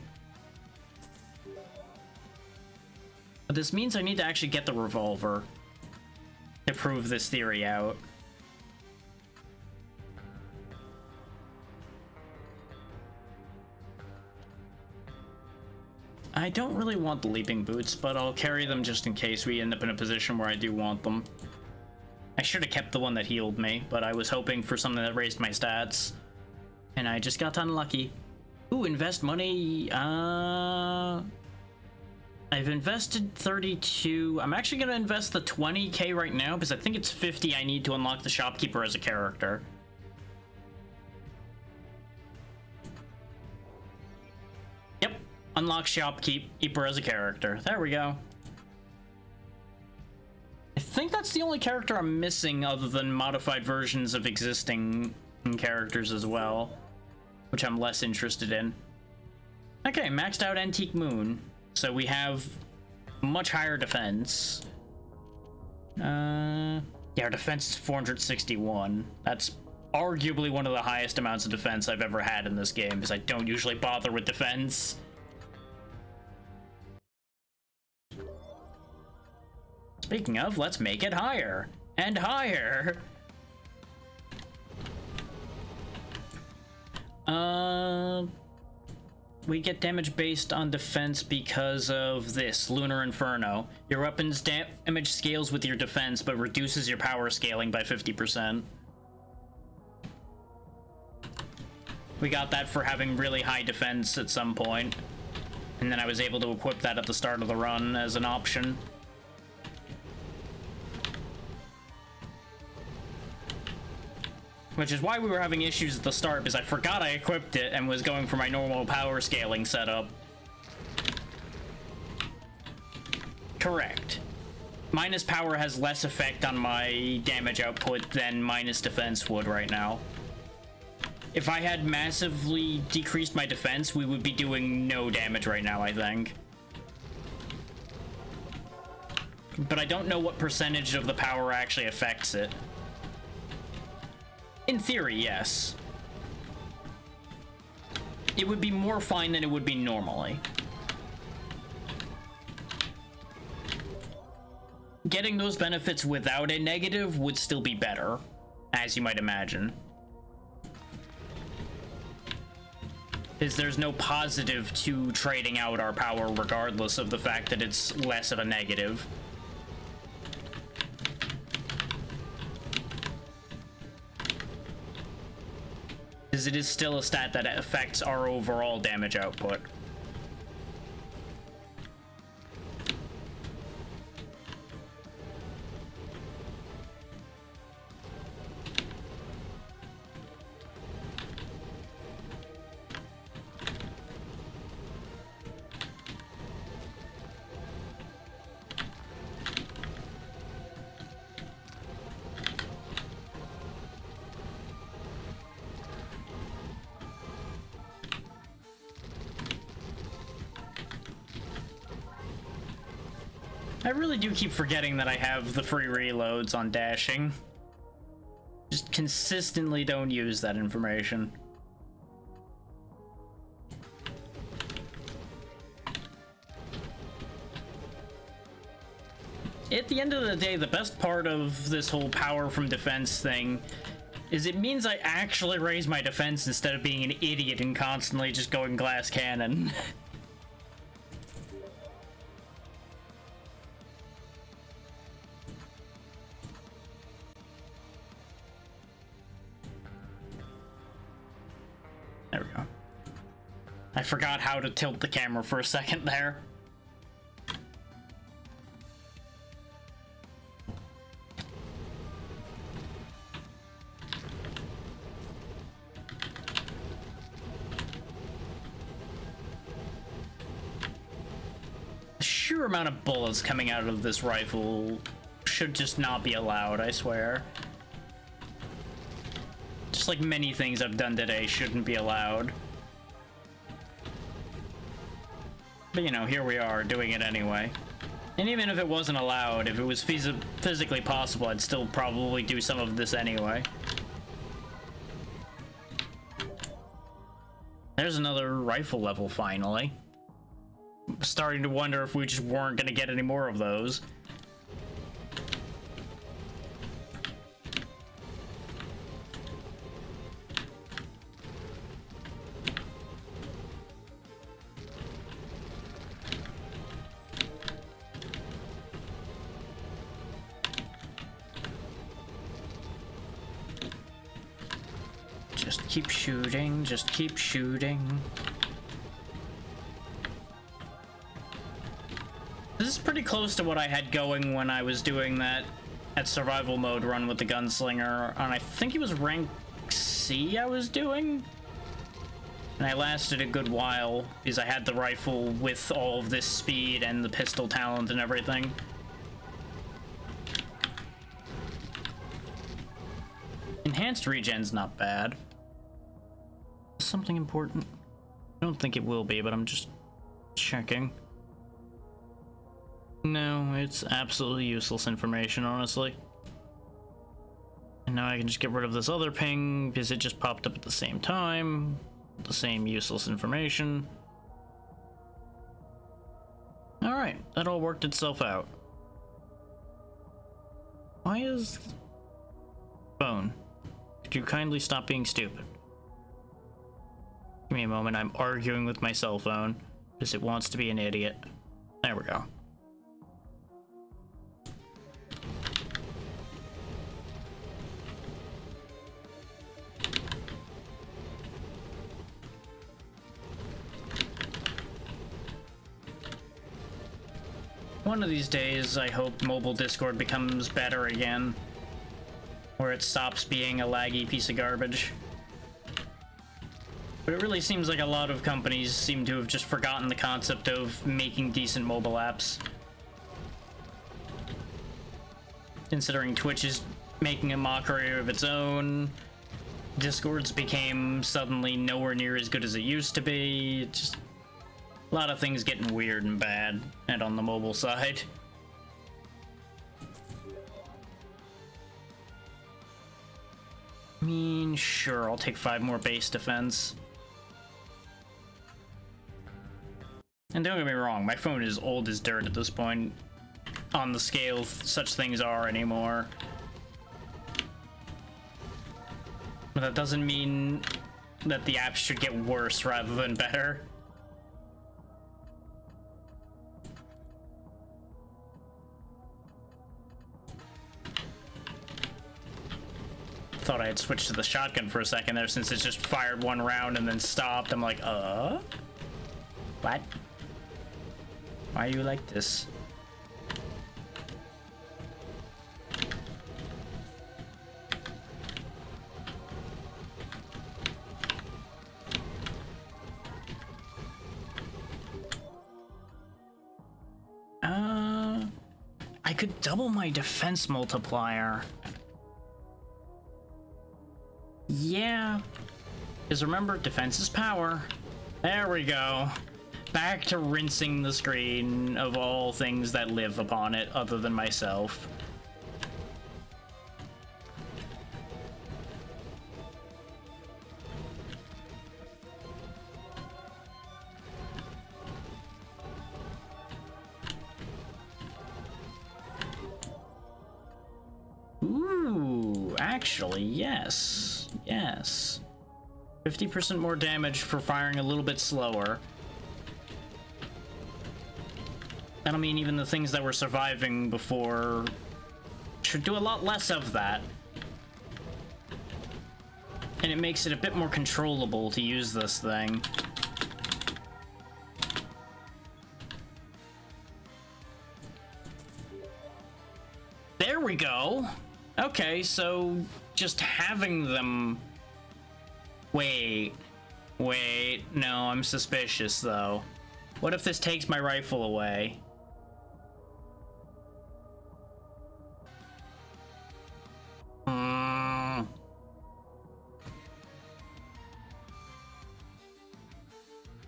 But this means I need to actually get the revolver to prove this theory out. I don't really want the leaping boots, but I'll carry them just in case we end up in a position where I do want them. I should have kept the one that healed me, but I was hoping for something that raised my stats. And I just got unlucky. Ooh, invest money. I've invested 32. I'm actually going to invest the 20k right now because I think it's 50 I need to unlock the shopkeeper as a character. Yep, unlock shopkeeper as a character. There we go. I think that's the only character I'm missing other than modified versions of existing characters as well, which I'm less interested in. Okay, maxed out Antique Moon. So we have much higher defense. Yeah, our defense is 461. That's arguably one of the highest amounts of defense I've ever had in this game, because I don't usually bother with defense. Speaking of, let's make it higher. And higher! We get damage based on defense because of this, Lunar Inferno. Your weapon's damage scales with your defense, but reduces your power scaling by 50%. We got that for having really high defense at some point. And then I was able to equip that at the start of the run as an option. Which is why we were having issues at the start, because I forgot I equipped it and was going for my normal power scaling setup. Correct. Minus power has less effect on my damage output than minus defense would right now. If I had massively decreased my defense, we would be doing no damage right now, I think. But I don't know what percentage of the power actually affects it. In theory, yes. It would be more fine than it would be normally. Getting those benefits without a negative would still be better, as you might imagine. Because there's no positive to trading out our power regardless of the fact that it's less of a negative. Because it is still a stat that affects our overall damage output. I really do keep forgetting that I have the free reloads on dashing. Just consistently don't use that information. At the end of the day, the best part of this whole power from defense thing is it means I actually raise my defense instead of being an idiot and constantly just going glass cannon. There we go. I forgot how to tilt the camera for a second there. The sheer amount of bullets coming out of this rifle should just not be allowed, I swear. Just like many things I've done today shouldn't be allowed. But you know, here we are doing it anyway. And even if it wasn't allowed, if it was physically possible, I'd still probably do some of this anyway. There's another rifle level finally. I'm starting to wonder if we just weren't gonna get any more of those. Just keep shooting, just keep shooting. This is pretty close to what I had going when I was doing that survival mode run with the gunslinger, and I think it was rank C I was doing? And I lasted a good while because I had the rifle with all of this speed and the pistol talent and everything. Enhanced regen's not bad. Something important? I don't think it will be, but I'm just checking. No, it's absolutely useless information, honestly. And now I can just get rid of this other ping because it just popped up at the same time. The same useless information. Alright, that all worked itself out. Why is... Phone? Could you kindly stop being stupid? Give me a moment, I'm arguing with my cell phone because it wants to be an idiot. There we go. One of these days, I hope mobile Discord becomes better again. where it stops being a laggy piece of garbage. But it really seems like a lot of companies seem to have just forgotten the concept of making decent mobile apps. Considering Twitch is making a mockery of its own, Discord's became suddenly nowhere near as good as it used to be. It's just a lot of things getting weird and bad, and on the mobile side. I mean, sure, I'll take 5 more base defense. And don't get me wrong, my phone is old as dirt at this point, on the scale such things are anymore. But that doesn't mean that the apps should get worse rather than better. Thought I had switched to the shotgun for a second there since it just fired 1 round and then stopped. I'm like, what? Why are you like this? I could double my defense multiplier. Yeah. Because remember, defense is power. There we go. Back to rinsing the screen of all things that live upon it other than myself. Ooh, actually, yes. Yes. 50% more damage for firing a little bit slower. That'll mean even the things that were surviving before should do a lot less of that. And it makes it a bit more controllable to use this thing. There we go. Okay, so just having them... Wait, no, I'm suspicious though. What if this takes my rifle away?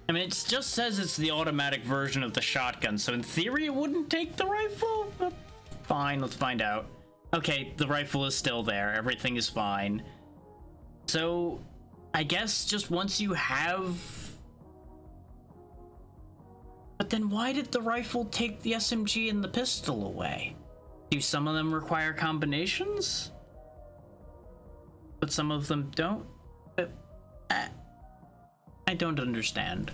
I mean, it just says it's the automatic version of the shotgun, so in theory it wouldn't take the rifle? But fine, let's find out. Okay, the rifle is still there, everything is fine. So, I guess just once you have... But then why did the rifle take the SMG and the pistol away? Do some of them require combinations? But some of them don't? I don't understand.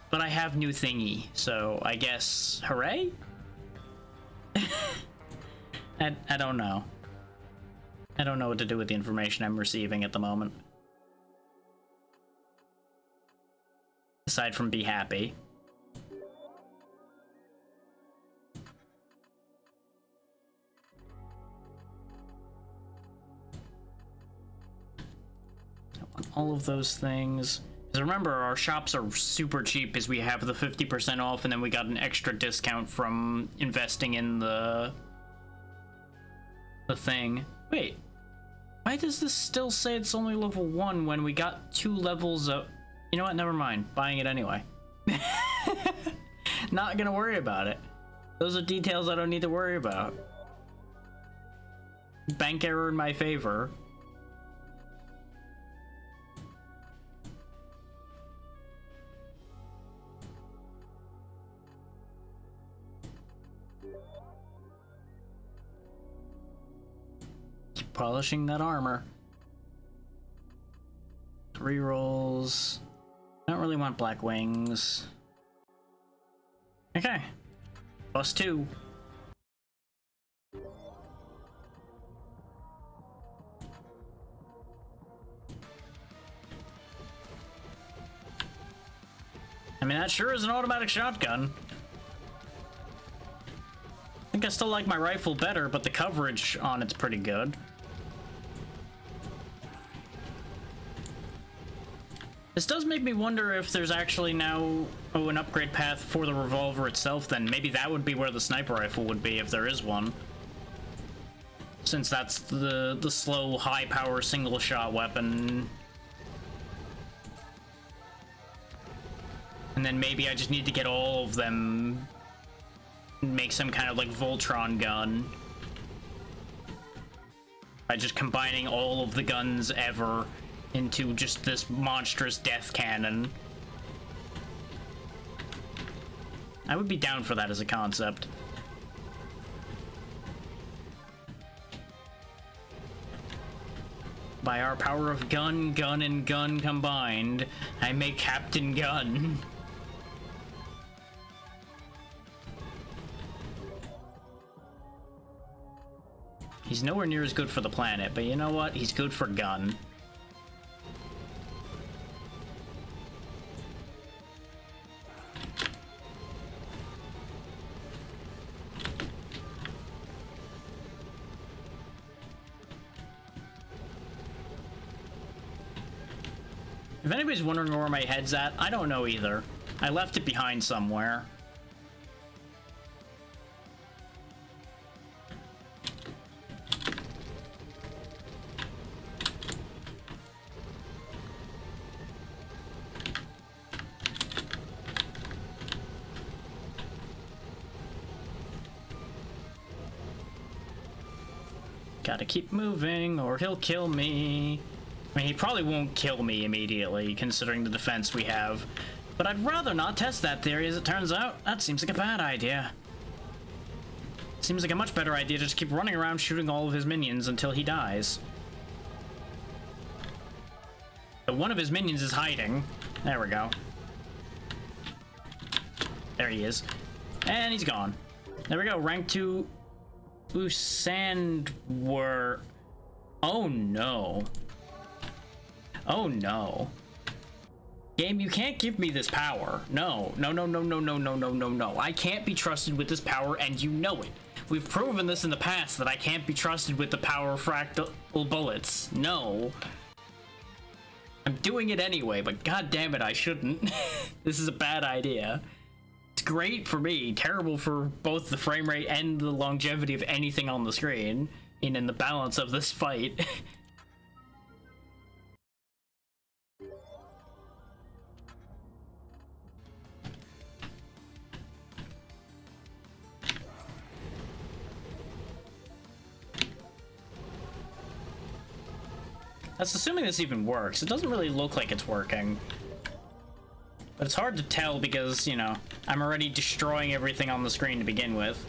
But I have new thingy, so I guess hooray? I don't know. I don't know what to do with the information I'm receiving at the moment. Aside from be happy. I want all of those things. Because remember, our shops are super cheap because we have the 50% off and then we got an extra discount from investing in the thing. Wait, why does this still say it's only level 1 when we got 2 levels of... You know what, never mind. Buying it anyway. Not gonna worry about it. Those are details I don't need to worry about. Bank error in my favor. Keep polishing that armor. 3 rolls. I don't really want black wings. Okay. +2. I mean, that sure is an automatic shotgun. think I still like my rifle better, but the coverage on it's pretty good. This does make me wonder if there's actually now an upgrade path for the revolver itself. Then maybe that would be where the sniper rifle would be if there is one, since that's the slow, high power single shot weapon. And then maybe I just need to get all of them, make some kind of like Voltron gun by just combining all of the guns ever into just this monstrous death cannon. I would be down for that as a concept. By our power of gun, gun, and gun combined, I make Captain Gun. He's nowhere near as good for the planet, but you know what? He's good for gun. If anybody's wondering where my head's at, I don't know either. I left it behind somewhere. Gotta keep moving, or he'll kill me. I mean, he probably won't kill me immediately, considering the defense we have. But I'd rather not test that theory, as it turns out. That seems like a bad idea. Seems like a much better idea to just keep running around shooting all of his minions until he dies. But one of his minions is hiding. There we go. There he is. And he's gone. There we go, rank 2... Usandwar. Oh no. Oh no. Game, you can't give me this power. No. No, no, no, no, no, no, no, no, no. I can't be trusted with this power, and you know it. We've proven this in the past, that I can't be trusted with the power of fractal bullets. No. I'm doing it anyway, but god damn it, I shouldn't. This is a bad idea. It's great for me, terrible for both the frame rate and the longevity of anything on the screen, and in the balance of this fight. That's assuming this even works. It doesn't really look like it's working. But it's hard to tell because, you know, I'm already destroying everything on the screen to begin with.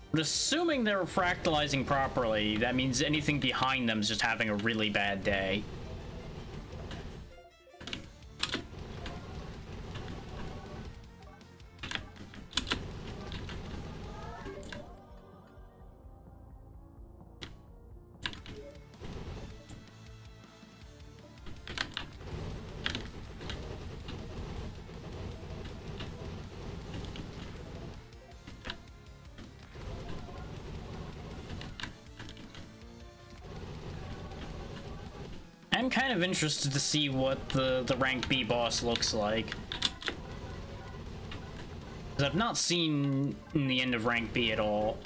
But assuming they're fractalizing properly, that means anything behind them is just having a really bad day. I'm kind of interested to see what the rank B boss looks like. Because I've not seen the end of rank B at all.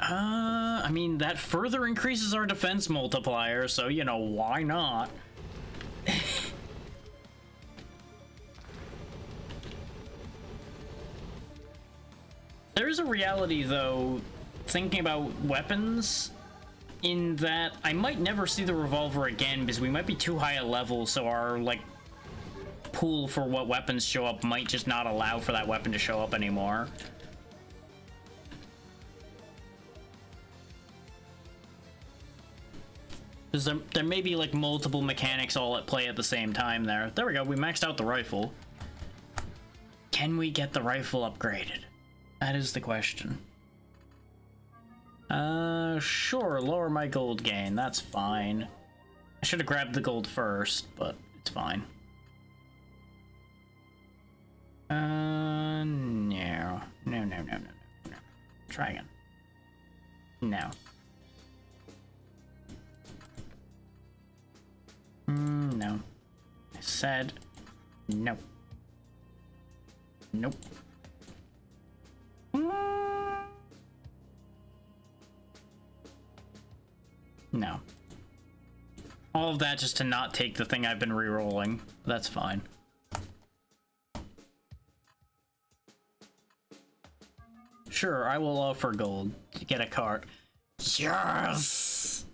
I mean, that further increases our defense multiplier, so, you know, why not? There's a reality, though, thinking about weapons, in that I might never see the revolver again because we might be too high a level, so our, like, pool for what weapons show up might just not allow for that weapon to show up anymore. Because there may be, like, multiple mechanics all at play at the same time there. There we go, we maxed out the rifle. Can we get the rifle upgraded? That is the question. Sure, lower my gold gain, that's fine. I should have grabbed the gold first, but it's fine. No, Try again. No. No. I said no. Nope. No. All of that just to not take the thing I've been re-rolling. That's fine. Sure, I will offer gold to get a cart. Yes!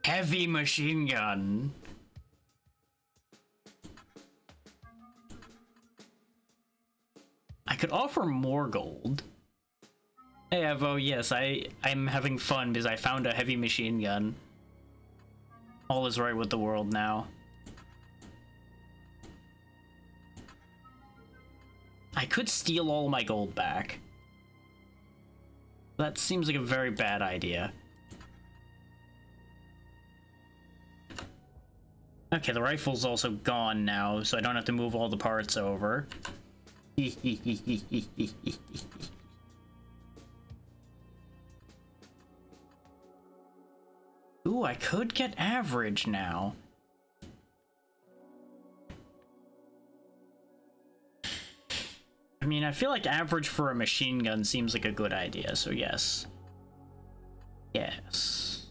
Heavy machine gun. I could offer more gold. Hey, Evo, yes, I'm having fun because I found a heavy machine gun. All is right with the world now. I could steal all my gold back. That seems like a very bad idea. Okay, the rifle's also gone now, so I don't have to move all the parts over. Ooh, I could get average now. I mean, I feel like average for a machine gun seems like a good idea, so yes. Yes.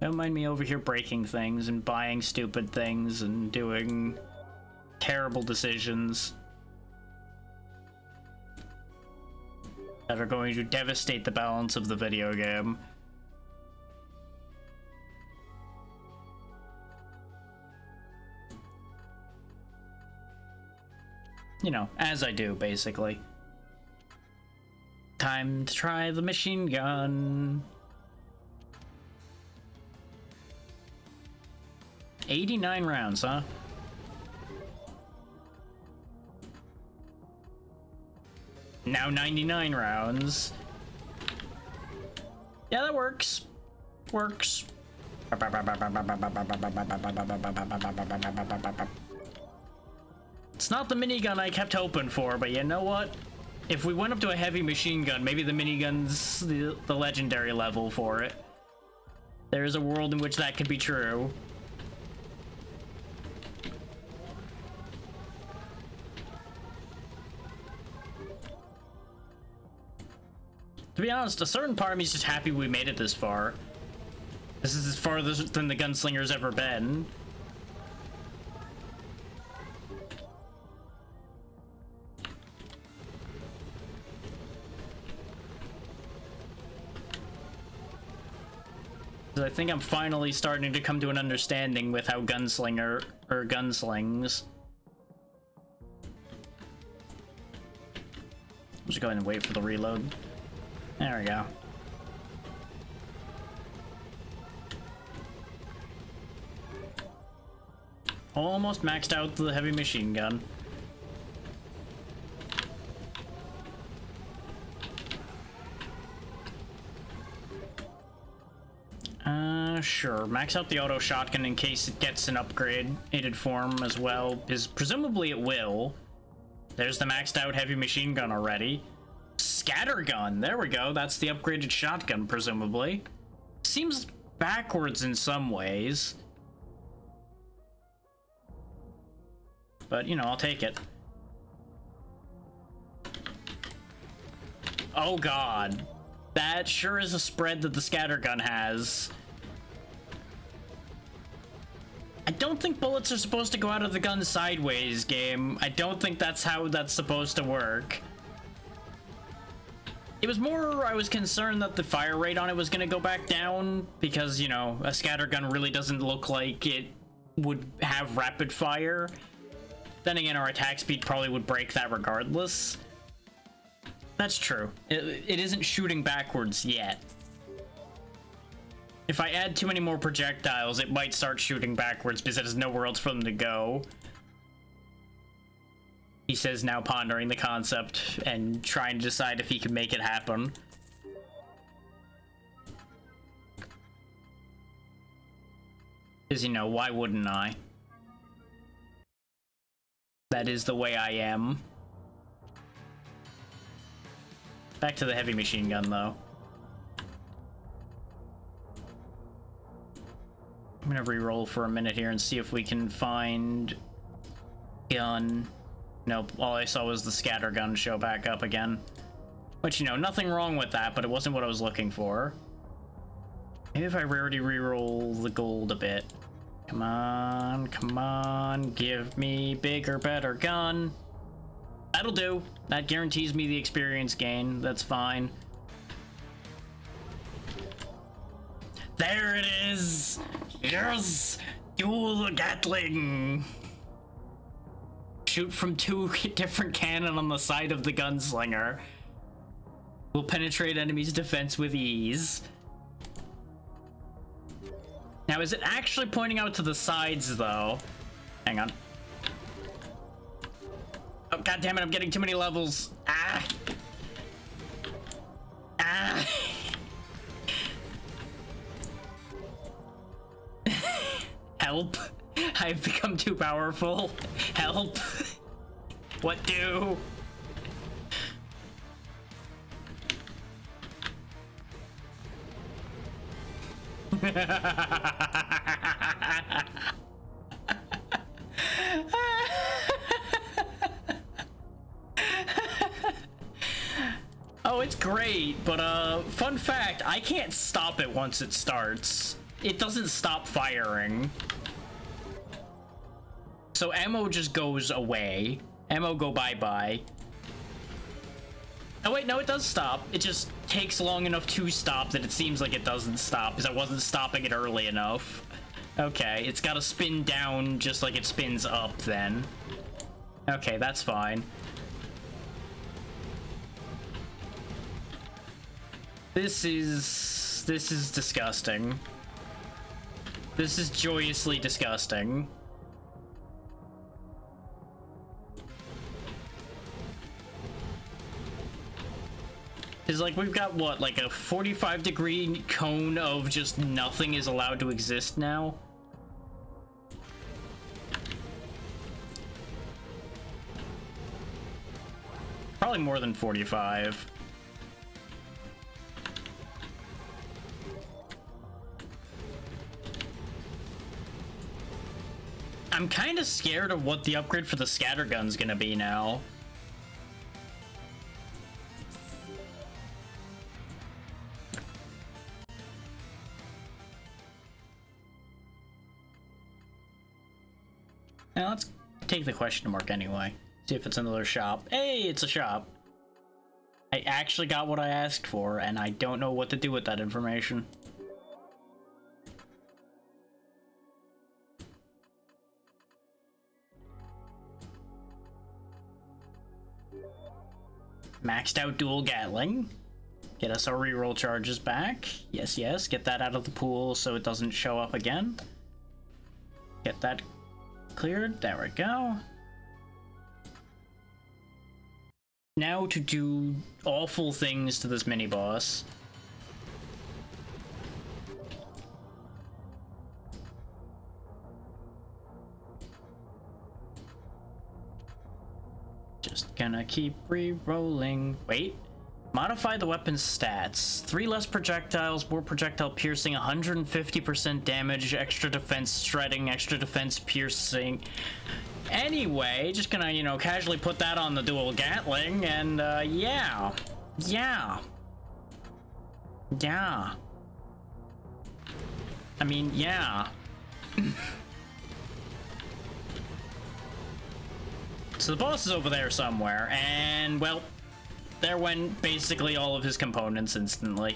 Don't mind me over here breaking things and buying stupid things and doing terrible decisions that are going to devastate the balance of the video game. You know, as I do, basically. Time to try the machine gun. 89 rounds, huh? Now 99 rounds. Yeah, that works. Works. It's not the minigun I kept hoping for, but you know what? If we went up to a heavy machine gun, maybe the minigun's the legendary level for it. There is a world in which that could be true. To be honest, a certain part of me is just happy we made it this far. This is as far than the gunslinger's ever been. I think I'm finally starting to come to an understanding with how gunslinger or gunslings. Just go ahead and wait for the reload. There we go. Almost maxed out the heavy machine gun. Sure. Max out the auto shotgun in case it gets an upgraded form as well, because presumably it will. There's the maxed out heavy machine gun already. Scattergun, there we go. That's the upgraded shotgun, presumably. Seems backwards in some ways. But, you know, I'll take it. Oh god. That sure is a spread that the scattergun has. I don't think bullets are supposed to go out of the gun sideways, game. I don't think that's how that's supposed to work. It was more, I was concerned that the fire rate on it was gonna go back down, because, you know, a scattergun really doesn't look like it would have rapid fire. Then again, our attack speed probably would break that regardless. That's true. It isn't shooting backwards yet. If I add too many more projectiles, it might start shooting backwards because it has nowhere else for them to go. He says, now pondering the concept and trying to decide if he can make it happen. Because, you know, why wouldn't I? That is the way I am. Back to the heavy machine gun, though. I'm gonna re-roll for a minute here and see if we can find gun. Nope, all I saw was the scatter gun show back up again. Which, you know, nothing wrong with that, but it wasn't what I was looking for. Maybe if I rarity re-roll the gold a bit. Come on, come on, give me bigger, better gun. That'll do. That guarantees me the experience gain. That's fine. There it is! Yes! Dual Gatling! Shoot from 2 different cannon on the side of the gunslinger. Will penetrate enemies' defense with ease. Now, is it actually pointing out to the sides, though? Hang on. Oh, god damn it, I'm getting too many levels. Ah! Ah! Help! I've become too powerful. Help! What do? Oh, it's great, but fun fact, I can't stop it once it starts. It doesn't stop firing. So ammo just goes away. Ammo go bye-bye. Oh wait, no, it does stop. It just takes long enough to stop that it seems like it doesn't stop because I wasn't stopping it early enough. Okay, it's gotta spin down just like it spins up then. Okay, that's fine. This is disgusting. This is joyously disgusting. Is like we've got what, like a 45-degree cone of just nothing is allowed to exist now? Probably more than 45. I'm kind of scared of what the upgrade for the scattergun's gonna be now. Now let's take the question mark anyway. See if it's another shop. Hey, it's a shop. I actually got what I asked for, and I don't know what to do with that information. Maxed out dual Gatling. Get us our reroll charges back. Yes, yes. Get that out of the pool so it doesn't show up again. Get that cleared. There we go. Now to do awful things to this mini-boss. Just gonna keep re-rolling. Wait. Modify the weapon's stats. 3 less projectiles, more projectile piercing, 150% damage, extra defense shredding, extra defense piercing. Anyway, just gonna, you know, casually put that on the dual Gatling, and, yeah. Yeah. Yeah. I mean, yeah. So the boss is over there somewhere, and, well, there went basically all of his components instantly.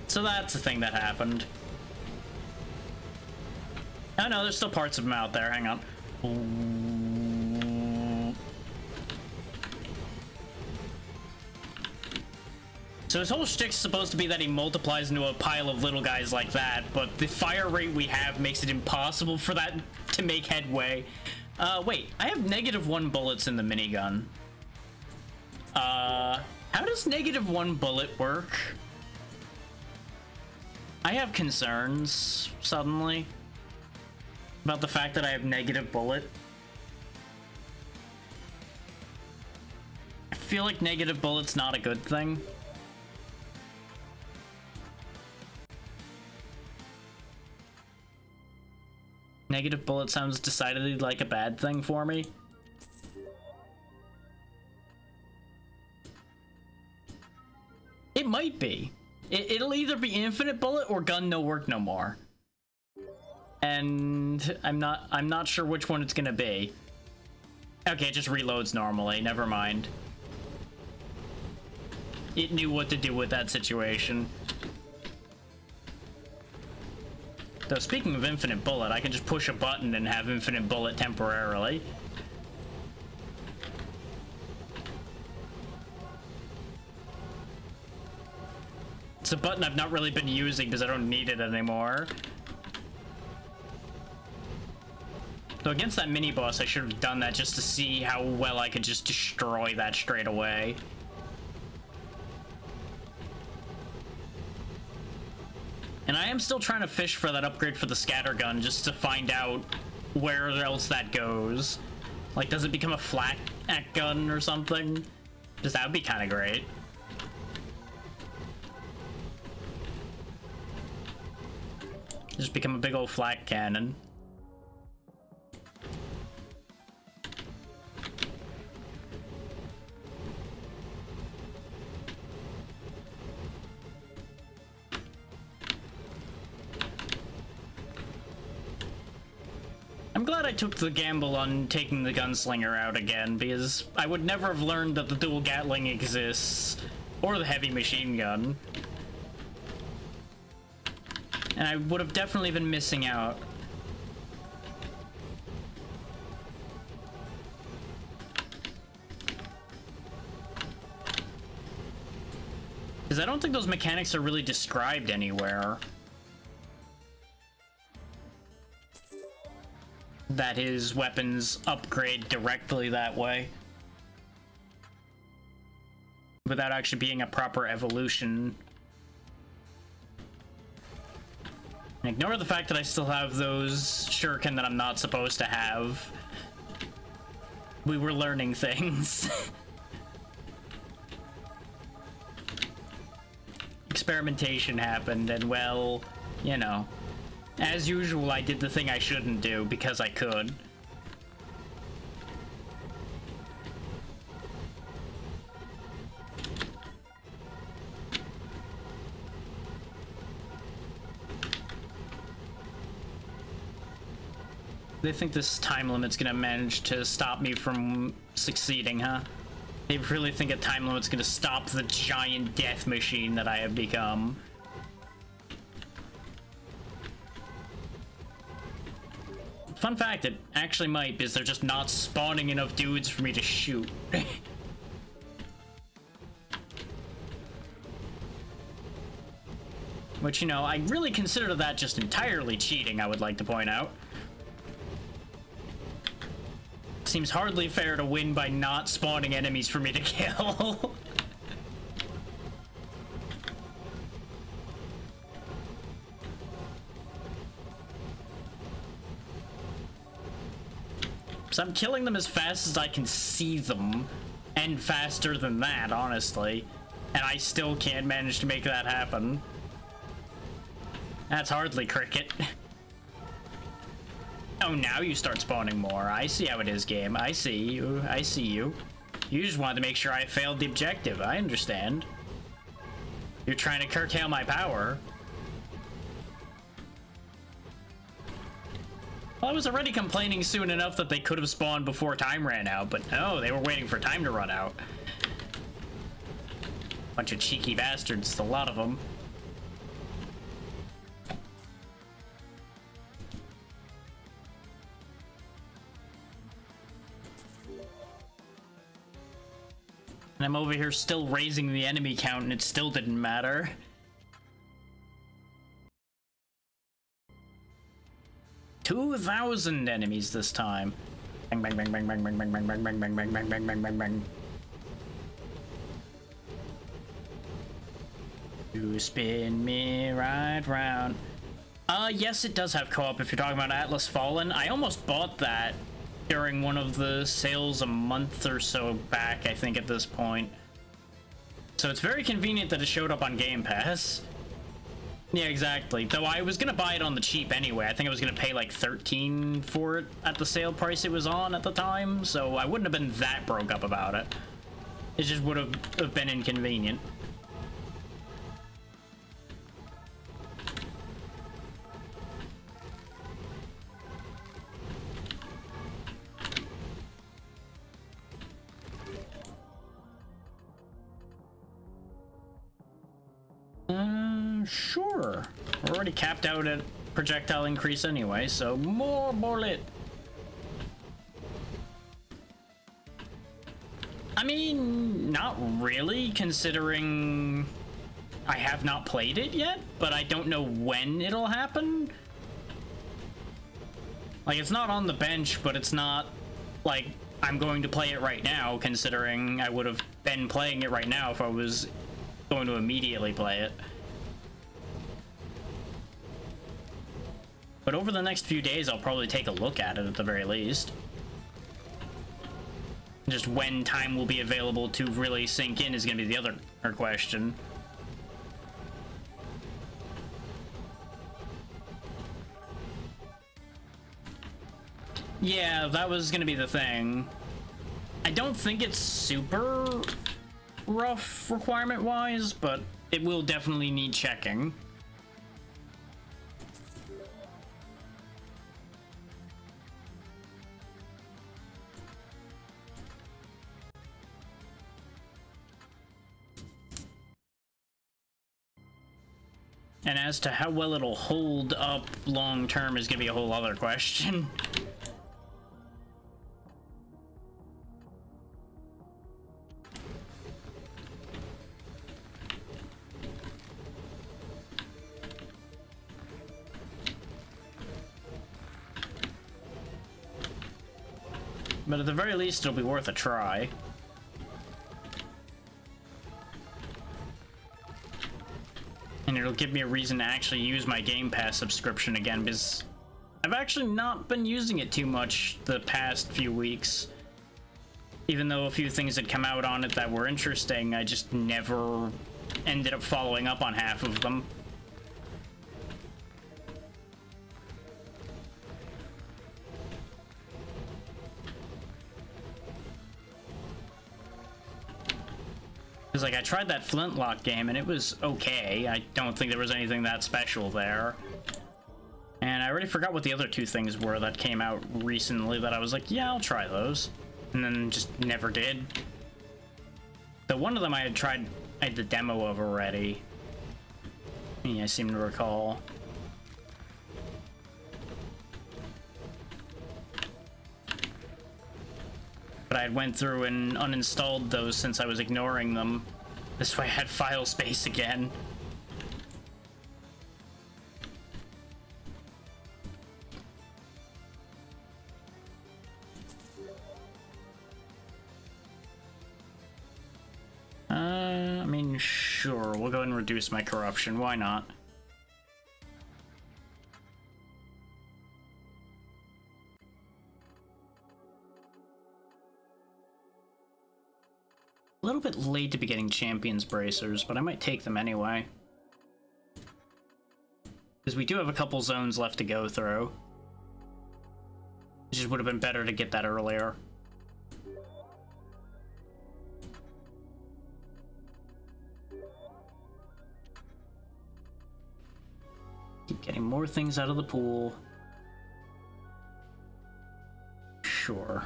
So that's the thing that happened. Oh no, there's still parts of him out there, hang on. So his whole shtick's supposed to be that he multiplies into a pile of little guys like that, but the fire rate we have makes it impossible for that to make headway. Wait, I have -1 bullets in the minigun. How does -1 bullet work? I have concerns, suddenly, about the fact that I have bullet. feel like negative bullet's not a good thing. Negative bullet sounds decidedly like a bad thing for me. It might be. It'll either be infinite bullet or gun no work no more. And I'm not sure which one it's gonna be. Okay, it just reloads normally, never mind. It knew what to do with that situation. Though speaking of infinite bullet, I can just push a button and have infinite bullet temporarily. It's a button I've not really been using because I don't need it anymore. So against that mini-boss, I should have done that just to see how well I could just destroy that straight away. And I am still trying to fish for that upgrade for the scatter gun just to find out where else that goes. Like, does it become a flat gun or something? Because that would be kind of great. Just become a big old flak cannon. I'm glad I took the gamble on taking the gunslinger out again, because I would never have learned that the dual Gatling exists, or the heavy machine gun. And I would have definitely been missing out. Because I don't think those mechanics are really described anywhere. That his weapons upgrade directly that way. Without actually being a proper evolution. And ignore the fact that I still have those shuriken that I'm not supposed to have. We were learning things. Experimentation happened, and well, you know. As usual, I did the thing I shouldn't do because I could. They think this time limit's gonna manage to stop me from succeeding, huh? They really think a time limit's gonna stop the giant death machine that I have become. Fun fact, it actually might, because they're just not spawning enough dudes for me to shoot. Which, you know, I really consider that just entirely cheating, I would like to point out. Seems hardly fair to win by not spawning enemies for me to kill. So I'm killing them as fast as I can see them, and faster than that, honestly. And I still can't manage to make that happen. That's hardly cricket. Oh, now you start spawning more. I see how it is, game. I see you. I see you. You just wanted to make sure I failed the objective. I understand. You're trying to curtail my power. Well, I was already complaining soon enough that they could have spawned before time ran out, but no, they were waiting for time to run out. Bunch of cheeky bastards, a lot of them. And I'm over here still raising the enemy count, and it still didn't matter. 2,000 enemies this time. Bang bang bang bang bang bang bang bang bang bang bang bang bang bang bang bang bang. You spin me right round. Yes, it does have co-op if you're talking about Atlas Fallen. I almost bought that during one of the sales a month or so back, I think, at this point. So it's very convenient that it showed up on Game Pass. Yeah, exactly. Though I was gonna buy it on the cheap anyway. I think I was gonna pay like $13 for it at the sale price it was on at the time, so I wouldn't have been that broke up about it. It just would have been inconvenient. Sure. We're already capped out at projectile increase anyway, so more bullet. I mean, not really, considering I have not played it yet, but I don't know when it'll happen. Like, it's not on the bench, but it's not like I'm going to play it right now, considering I would have been playing it right now if I was going to immediately play it. But over the next few days, I'll probably take a look at it at the very least. Just when time will be available to really sink in is going to be the other question. Yeah, that was going to be the thing. I don't think it's super rough requirement-wise, but it will definitely need checking. And as to how well it'll hold up long term is gonna be a whole other question. But at the very least, it'll be worth a try. And it'll give me a reason to actually use my Game Pass subscription again, because I've actually not been using it too much the past few weeks. Even though a few things had come out on it that were interesting, I just never ended up following up on half of them. Because, like, I tried that Flintlock game, and it was okay. I don't think there was anything that special there. And I already forgot what the other two things were that came out recently that I was like, yeah, I'll try those. And then just never did. The one of them I had the demo of already. I seem to recall. But I went through and uninstalled those since I was ignoring them. This way I had file space again. I mean, sure, we'll go ahead and reduce my corruption, why not? A little bit late to be getting champions bracers, but I might take them anyway. Because we do have a couple zones left to go through. It just would have been better to get that earlier. Keep getting more things out of the pool. Sure.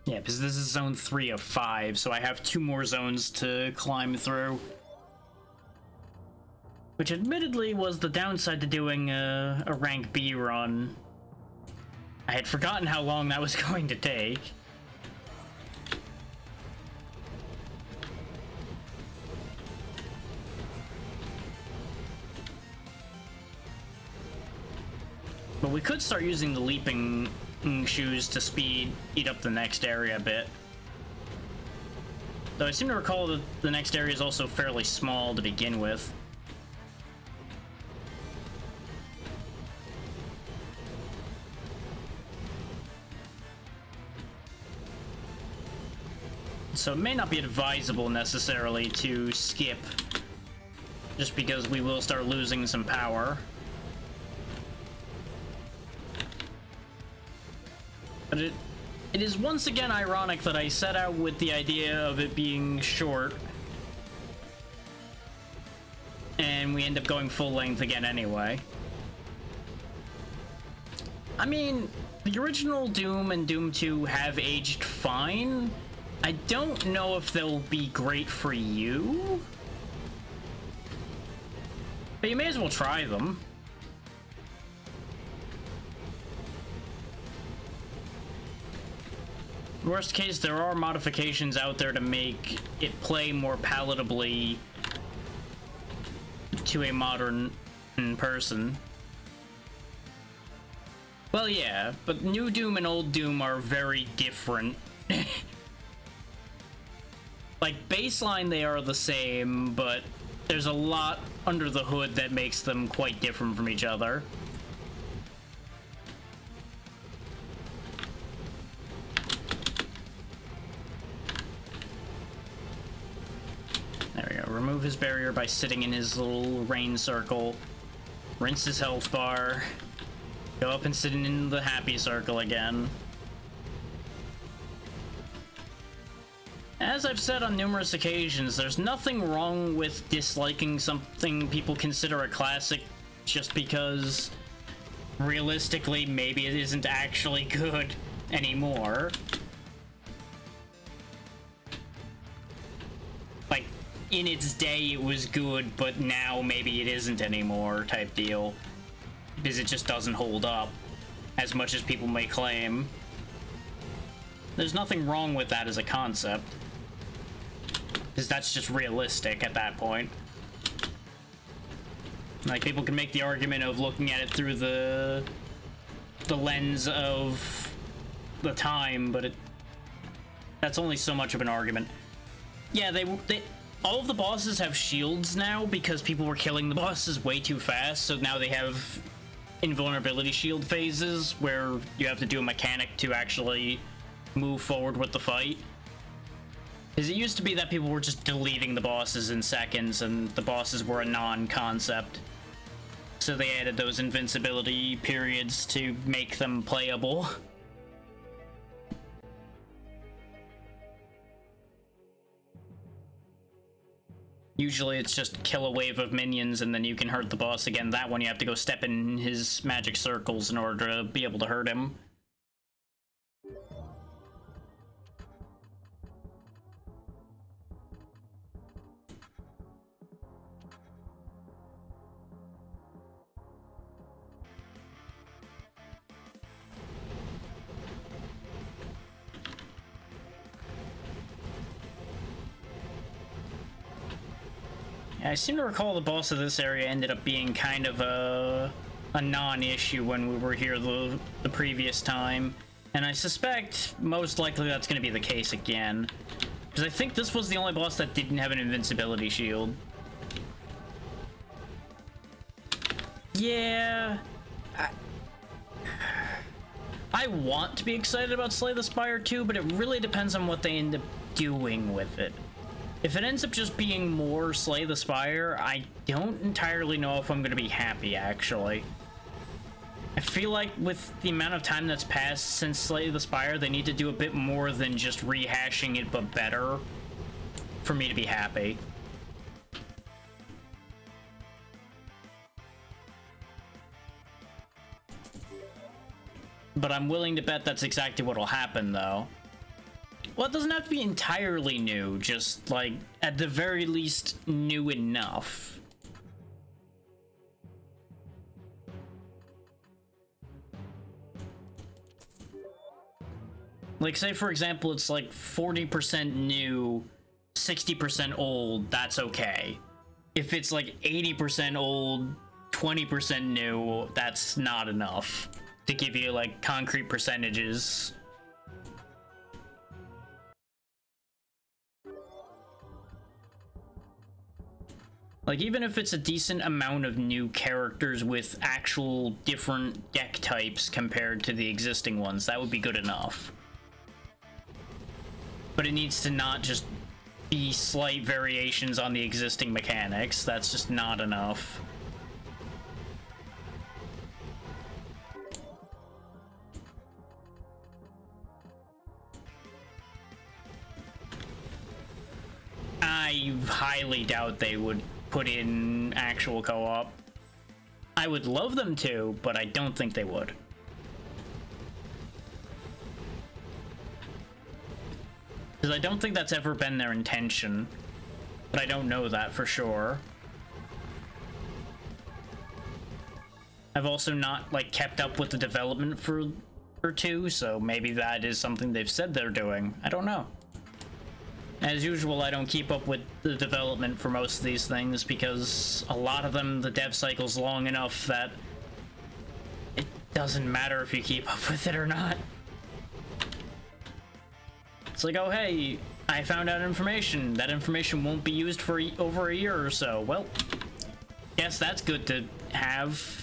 Yeah, because this is zone 3 of 5, so I have 2 more zones to climb through. Which admittedly was the downside to doing a rank B run. I had forgotten how long that was going to take. But we could start using the leaping shoes to speed up the next area a bit. Though I seem to recall that the next area is also fairly small to begin with. so it may not be advisable necessarily to skip, just because we will start losing some power. But it is once again ironic that I set out with the idea of it being short, and we end up going full length again anyway. I mean, the original Doom and Doom 2 have aged fine. I don't know if they'll be great for you, but you may as well try them. Worst case, there are modifications out there to make it play more palatably to a modern person. Well, yeah, but New Doom and Old Doom are very different. Like, baseline they are the same, but there's a lot under the hood that makes them quite different from each other. There we go. Remove his barrier by sitting in his little rain circle. Rinse his health bar. Go up and sit in the happy circle again. As I've said on numerous occasions, there's nothing wrong with disliking something people consider a classic just because realistically maybe it isn't actually good anymore. Like, in its day it was good, but now maybe it isn't anymore type deal. Because it just doesn't hold up as much as people may claim. There's nothing wrong with that as a concept, because that's just realistic at that point. Like, people can make the argument of looking at it through the lens of the time, but that's only so much of an argument. Yeah, they all of the bosses have shields now because people were killing the bosses way too fast, so now they have invulnerability shield phases where you have to do a mechanic to actually move forward with the fight. Because it used to be that people were just deleting the bosses in seconds and the bosses were a non-concept. So they added those invincibility periods to make them playable. Usually it's just kill a wave of minions and then you can hurt the boss again. That one you have to go step in his magic circles in order to be able to hurt him. I seem to recall the boss of this area ended up being kind of a non-issue when we were here the previous time, and I suspect most likely that's going to be the case again, because I think this was the only boss that didn't have an invincibility shield. Yeah, I want to be excited about Slay the Spire 2, but it really depends on what they end up doing with it. If it ends up just being more Slay the Spire, I don't entirely know if I'm going to be happy, actually. I feel like with the amount of time that's passed since Slay the Spire, they need to do a bit more than just rehashing it, but better, for me to be happy. But I'm willing to bet that's exactly what'll happen, though. Well, it doesn't have to be entirely new, just, like, at the very least, new enough. Like, say, for example, it's, like, 40% new, 60% old, that's okay. If it's, like, 80% old, 20% new, that's not enough to give you, like, concrete percentages. Like, even if it's a decent amount of new characters with actual different deck types compared to the existing ones, that would be good enough. but it needs to not just be slight variations on the existing mechanics. That's just not enough. I highly doubt they would put in actual co-op. I would love them to, but I don't think they would. Because I don't think that's ever been their intention. But I don't know that for sure. I've also not, like, kept up with the development for 2, so maybe that is something they've said they're doing. I don't know. As usual, I don't keep up with the development for most of these things because a lot of them, the dev cycle's long enough that it doesn't matter if you keep up with it or not. It's like, oh hey, I found out information. That information won't be used for over a year or so. Well, guess that's good to have.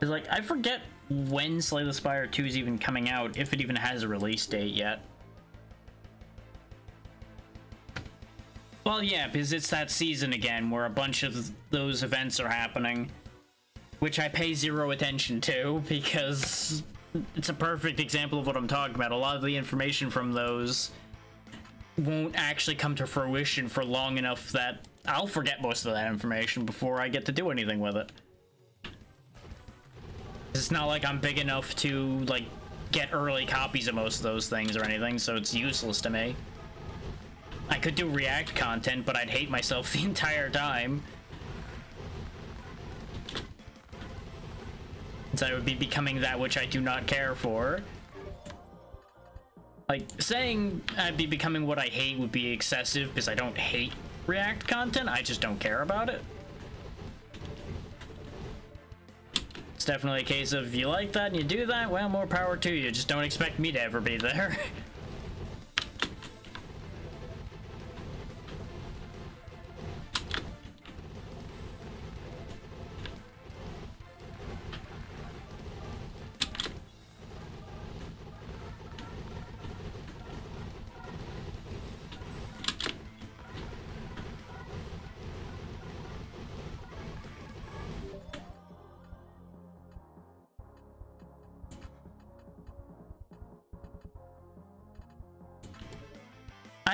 It's like, I forget when Slay the Spire 2 is even coming out, if it even has a release date yet. Well, yeah, because it's that season again where a bunch of those events are happening, which I pay zero attention to because it's a perfect example of what I'm talking about. A lot of the information from those won't actually come to fruition for long enough that I'll forget most of that information before I get to do anything with it. It's not like I'm big enough to, like, get early copies of most of those things or anything, so it's useless to me. I could do React content, but I'd hate myself the entire time. Since I would be becoming that which I do not care for. Like, saying I'd be becoming what I hate would be excessive, because I don't hate React content, I just don't care about it. It's definitely a case of, if you like that and you do that, well, more power to you. Just don't expect me to ever be there.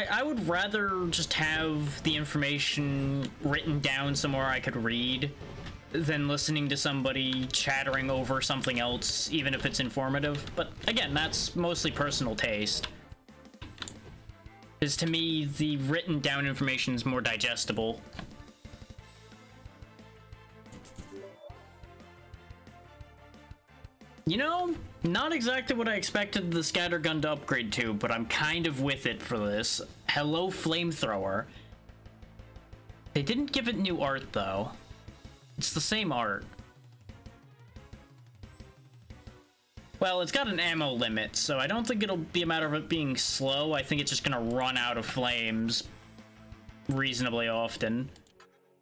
I would rather just have the information written down somewhere I could read than listening to somebody chattering over something else, even if it's informative. But again, that's mostly personal taste. Because to me, the written down information is more digestible. You know, not exactly what I expected the scattergun to upgrade to, but I'm kind of with it for this. Hello, flamethrower. They didn't give it new art, though. It's the same art. Well, it's got an ammo limit, so I don't think it'll be a matter of it being slow. I think it's just gonna run out of flames reasonably often.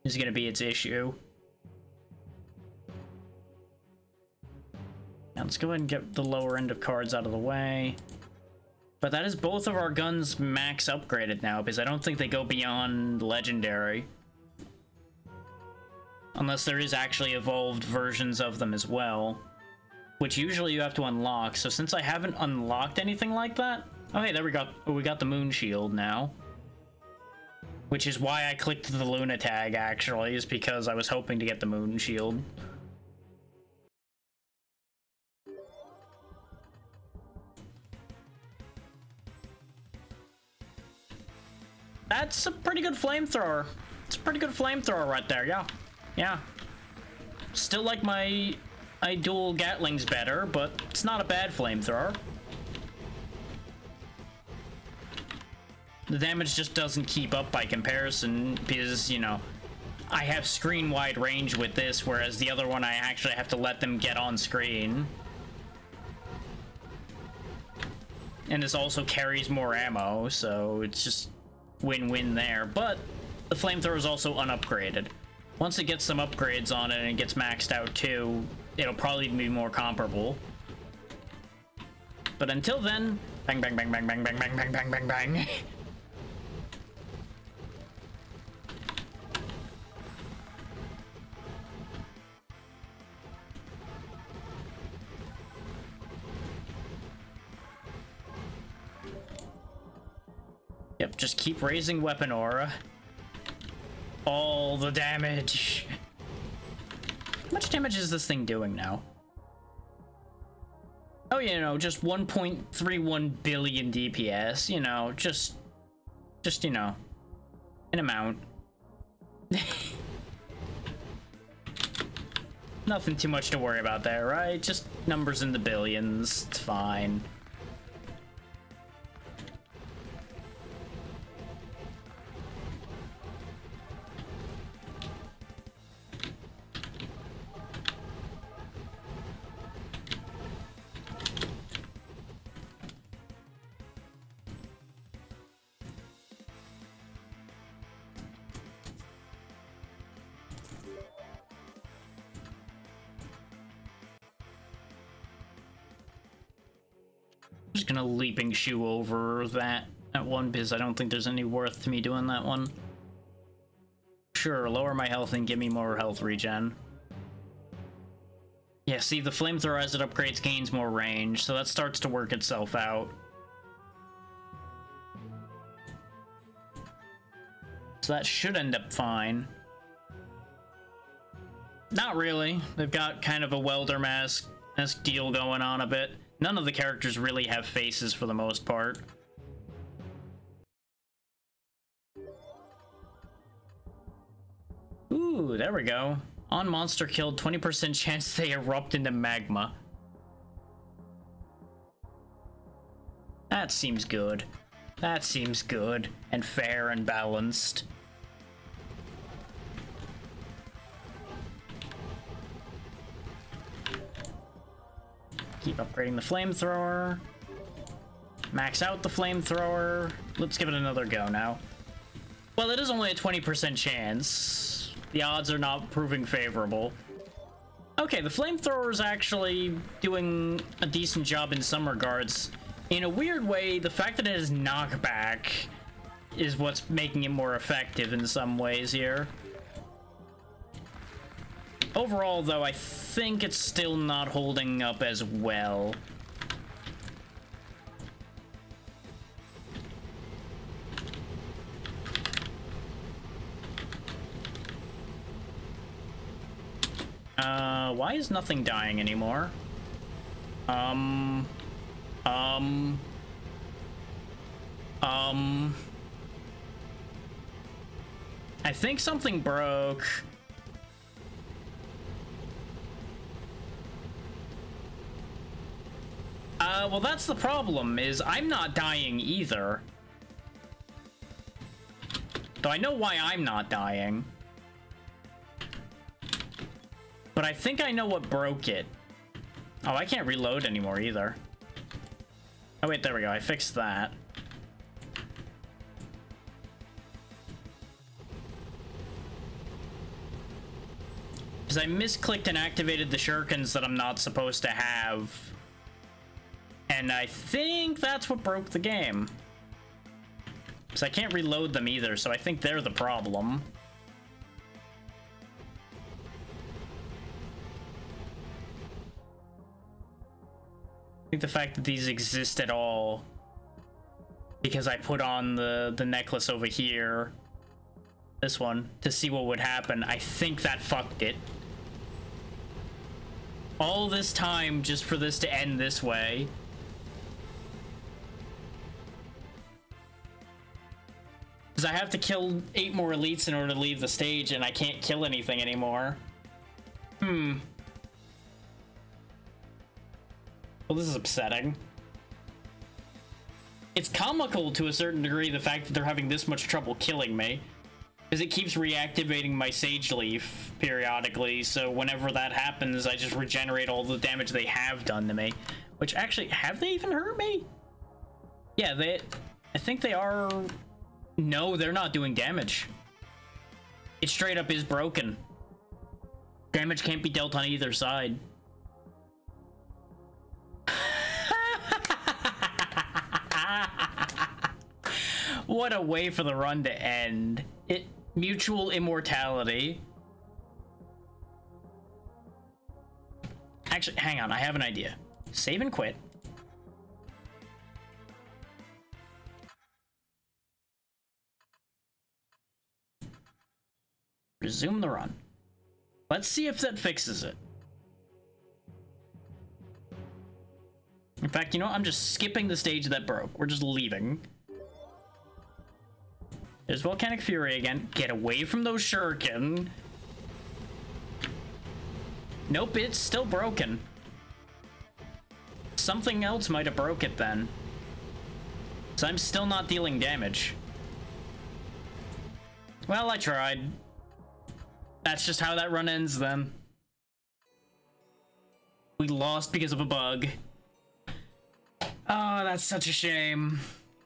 Is gonna be its issue. Now let's go ahead and get the lower end of cards out of the way. But that is both of our guns max upgraded now, because I don't think they go beyond legendary. Unless there is actually evolved versions of them as well. Which usually you have to unlock, so since I haven't unlocked anything like that... Oh hey, there we got the moon shield now. Which is why I clicked the Luna tag, actually, is because I was hoping to get the moon shield. That's a pretty good flamethrower. It's a pretty good flamethrower right there, yeah. Yeah. Still like my dual Gatlings better, but it's not a bad flamethrower. The damage just doesn't keep up by comparison because, you know, I have screen-wide range with this, whereas the other one I actually have to let them get on screen. and this also carries more ammo, so it's just win-win there. But the flamethrower is also unupgraded. Once it gets some upgrades on it and it gets maxed out too, it'll probably be more comparable. But until then, bang, bang, bang, bang, bang, bang, bang, bang, bang, bang, bang. Yep, just keep raising weapon aura. All the damage. How much damage is this thing doing now? Oh, you know, just 1.31 billion DPS, you know, just, you know, an amount. Nothing too much to worry about there, right? Just numbers in the billions, it's fine. Just gonna leaping shoe over that one because I don't think there's any worth to me doing that one. Sure, lower my health and give me more health regen. Yeah, see, the flamethrower as it upgrades gains more range, so that starts to work itself out. So that should end up fine. Not really. They've got kind of a welder mask-esque deal going on a bit. None of the characters really have faces for the most part. Ooh, there we go. On monster killed, 20% chance they erupt into magma. That seems good. That seems good and fair and balanced. Keep upgrading the flamethrower. Max out the flamethrower. Let's give it another go now. Well, it is only a 20% chance. The odds are not proving favorable. Okay, the flamethrower is actually doing a decent job in some regards. In a weird way, the fact that it has knockback is what's making it more effective in some ways here. Overall, though, I think it's still not holding up as well. Why is nothing dying anymore? I think something broke. Well, that's the problem, is I'm not dying either. Though I know why I'm not dying. But I think I know what broke it. Oh, I can't reload anymore either. Oh, wait, there we go. I fixed that. Because I misclicked and activated the shurikens that I'm not supposed to have. And I think that's what broke the game. Because I can't reload them either, so I think they're the problem. I think the fact that these exist at all, because I put on the necklace over here, this one, to see what would happen, I think that fucked it. All this time just for this to end this way. Because I have to kill 8 more elites in order to leave the stage, and I can't kill anything anymore. Well, this is upsetting. It's comical to a certain degree, the fact that they're having this much trouble killing me. Because it keeps reactivating my Sage Leaf periodically, so whenever that happens, I just regenerate all the damage they have done to me. Which, actually, have they even hurt me? Yeah, I think they are... No, they're not doing damage. It straight up is broken. Damage can't be dealt on either side. What a way for the run to end. Mutual immortality. Actually, hang on, I have an idea. Save and quit. Resume the run. Let's see if that fixes it. In fact, you know what? I'm just skipping the stage that broke. We're just leaving. There's Volcanic Fury again. Get away from those shuriken. Nope, it's still broken. Something else might have broke it then. So I'm still not dealing damage. Well, I tried. That's just how that run ends then. We lost because of a bug. Oh, that's such a shame.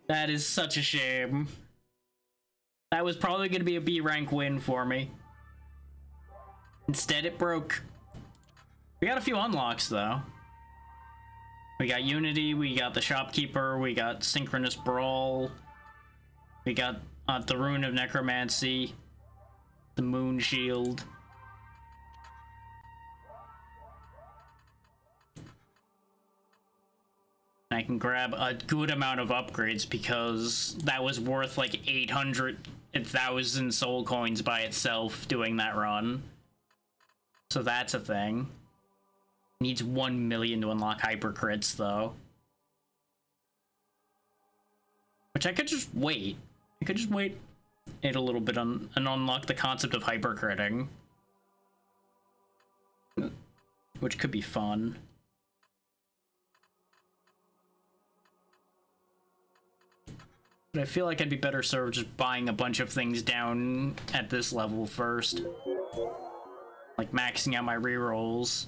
That is such a shame. That was probably going to be a B rank win for me. Instead, it broke. We got a few unlocks, though. We got Unity, we got the Shopkeeper, we got Synchronous Brawl, we got the Rune of Necromancy, the Moon Shield. I can grab a good amount of upgrades because that was worth like 800,000 soul coins by itself doing that run. So that's a thing. Needs 1 million to unlock hyper crits though. Which I could just wait. I could just wait it a little bit and unlock the concept of hyper critting. Which could be fun. But I feel like I'd be better served just buying a bunch of things down at this level first. Like maxing out my rerolls.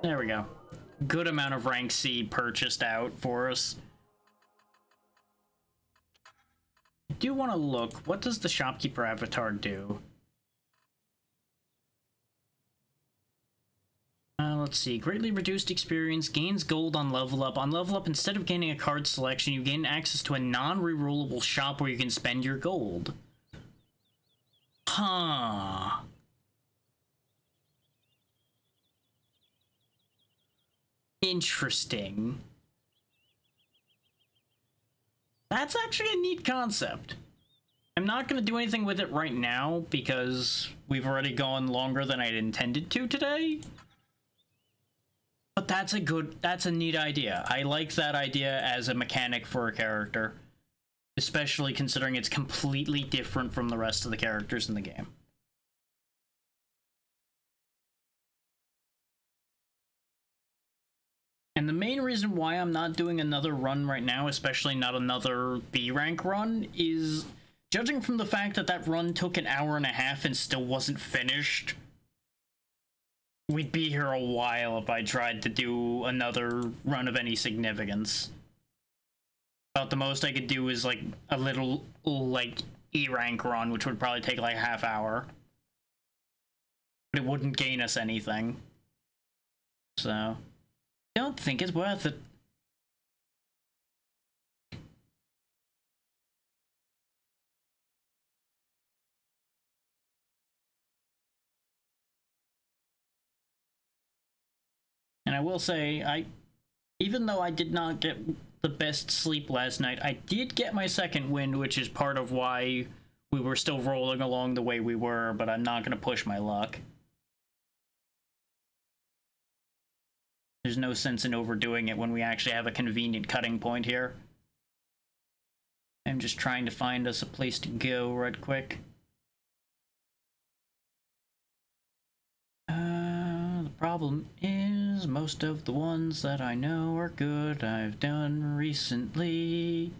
There we go. Good amount of rank C purchased out for us. I do want to look. What does the Shopkeeper avatar do? Let's see. Greatly reduced experience, gains gold on level up. On level up, instead of gaining a card selection, you gain access to a non-rerollable shop where you can spend your gold. Huh. Interesting. That's actually a neat concept. I'm not going to do anything with it right now because we've already gone longer than I'd intended to today. But that's a neat idea. I like that idea as a mechanic for a character. Especially considering it's completely different from the rest of the characters in the game. And the main reason why I'm not doing another run right now, especially not another B rank run, is judging from the fact that that run took an hour and a half and still wasn't finished. We'd be here a while if I tried to do another run of any significance. About the most I could do is like a little like E rank run, which would probably take like a half hour. But it wouldn't gain us anything. So don't think it's worth it. And I will say, even though I did not get the best sleep last night, I did get my second wind, which is part of why we were still rolling along the way we were, but I'm not going to push my luck. There's no sense in overdoing it when we actually have a convenient cutting point here. I'm just trying to find us a place to go right quick. The problem is most of the ones that I know are good I've done recently.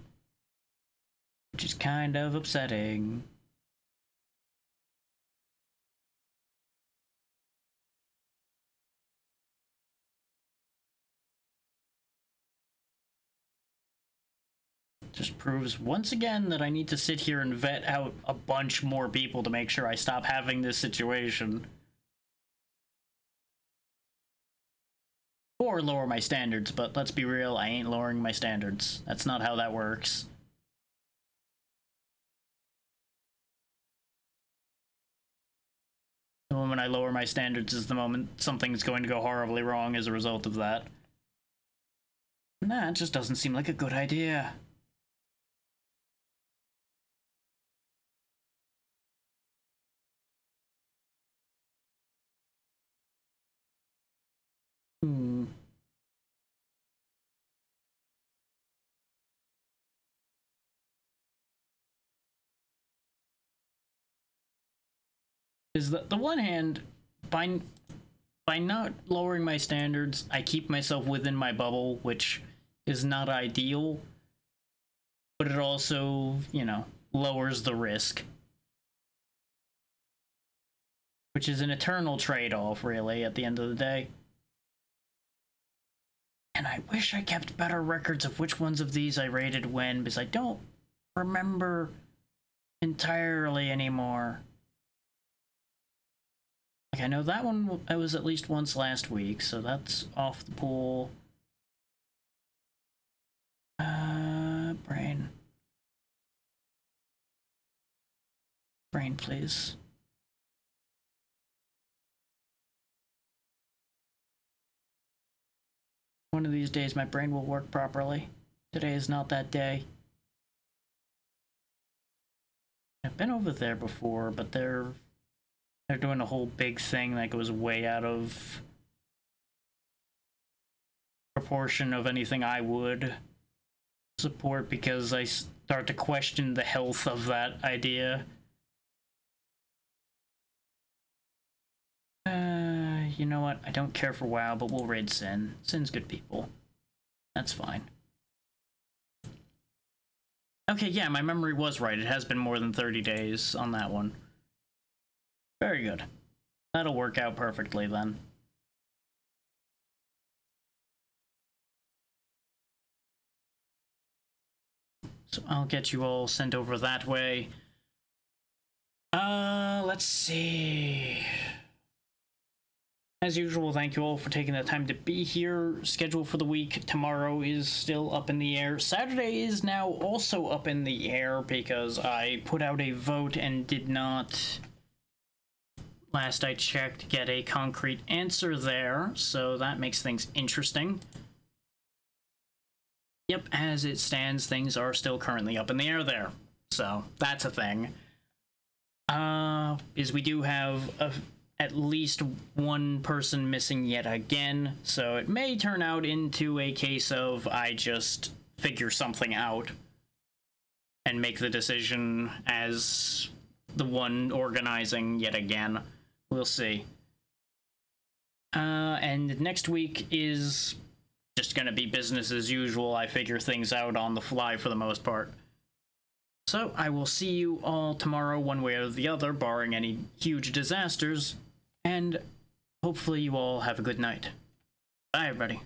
which is kind of upsetting. Just proves once again that I need to sit here and vet out a bunch more people to make sure I stop having this situation. Or lower my standards, but let's be real, I ain't lowering my standards. That's not how that works. The moment I lower my standards is the moment something's going to go horribly wrong as a result of that. And that just doesn't seem like a good idea. Is that the one hand, by not lowering my standards, I keep myself within my bubble, which is not ideal, but it also, you know, lowers the risk. Which is an eternal trade-off, really, at the end of the day. And I wish I kept better records of which ones of these I rated when, because I don't remember entirely anymore. Like, I know that one I was at least once last week, so that's off the pool. Brain. Brain, please. One of these days my brain will work properly. Today is not that day. I've been over there before, but they're doing a whole big thing that goes way out of proportion of anything I would support, because I start to question the health of that idea. You know what? I don't care for WoW, but we'll raid Sin. Sin's good people. That's fine. Okay, yeah, my memory was right. It has been more than 30 days on that one. Very good. That'll work out perfectly then. So I'll get you all sent over that way. Let's see. As usual, thank you all for taking the time to be here. Schedule for the week tomorrow is still up in the air. Saturday is now also up in the air because I put out a vote and did not, last I checked, get a concrete answer there, so that makes things interesting. Yep, as it stands, things are still currently up in the air there. So, that's a thing. Is we do have at least one person missing yet again, so it may turn out into a case of I just figure something out and make the decision as the one organizing yet again. We'll see. And next week is just gonna be business as usual. I figure things out on the fly for the most part. So I will see you all tomorrow one way or the other, barring any huge disasters, and hopefully you all have a good night. Bye, everybody.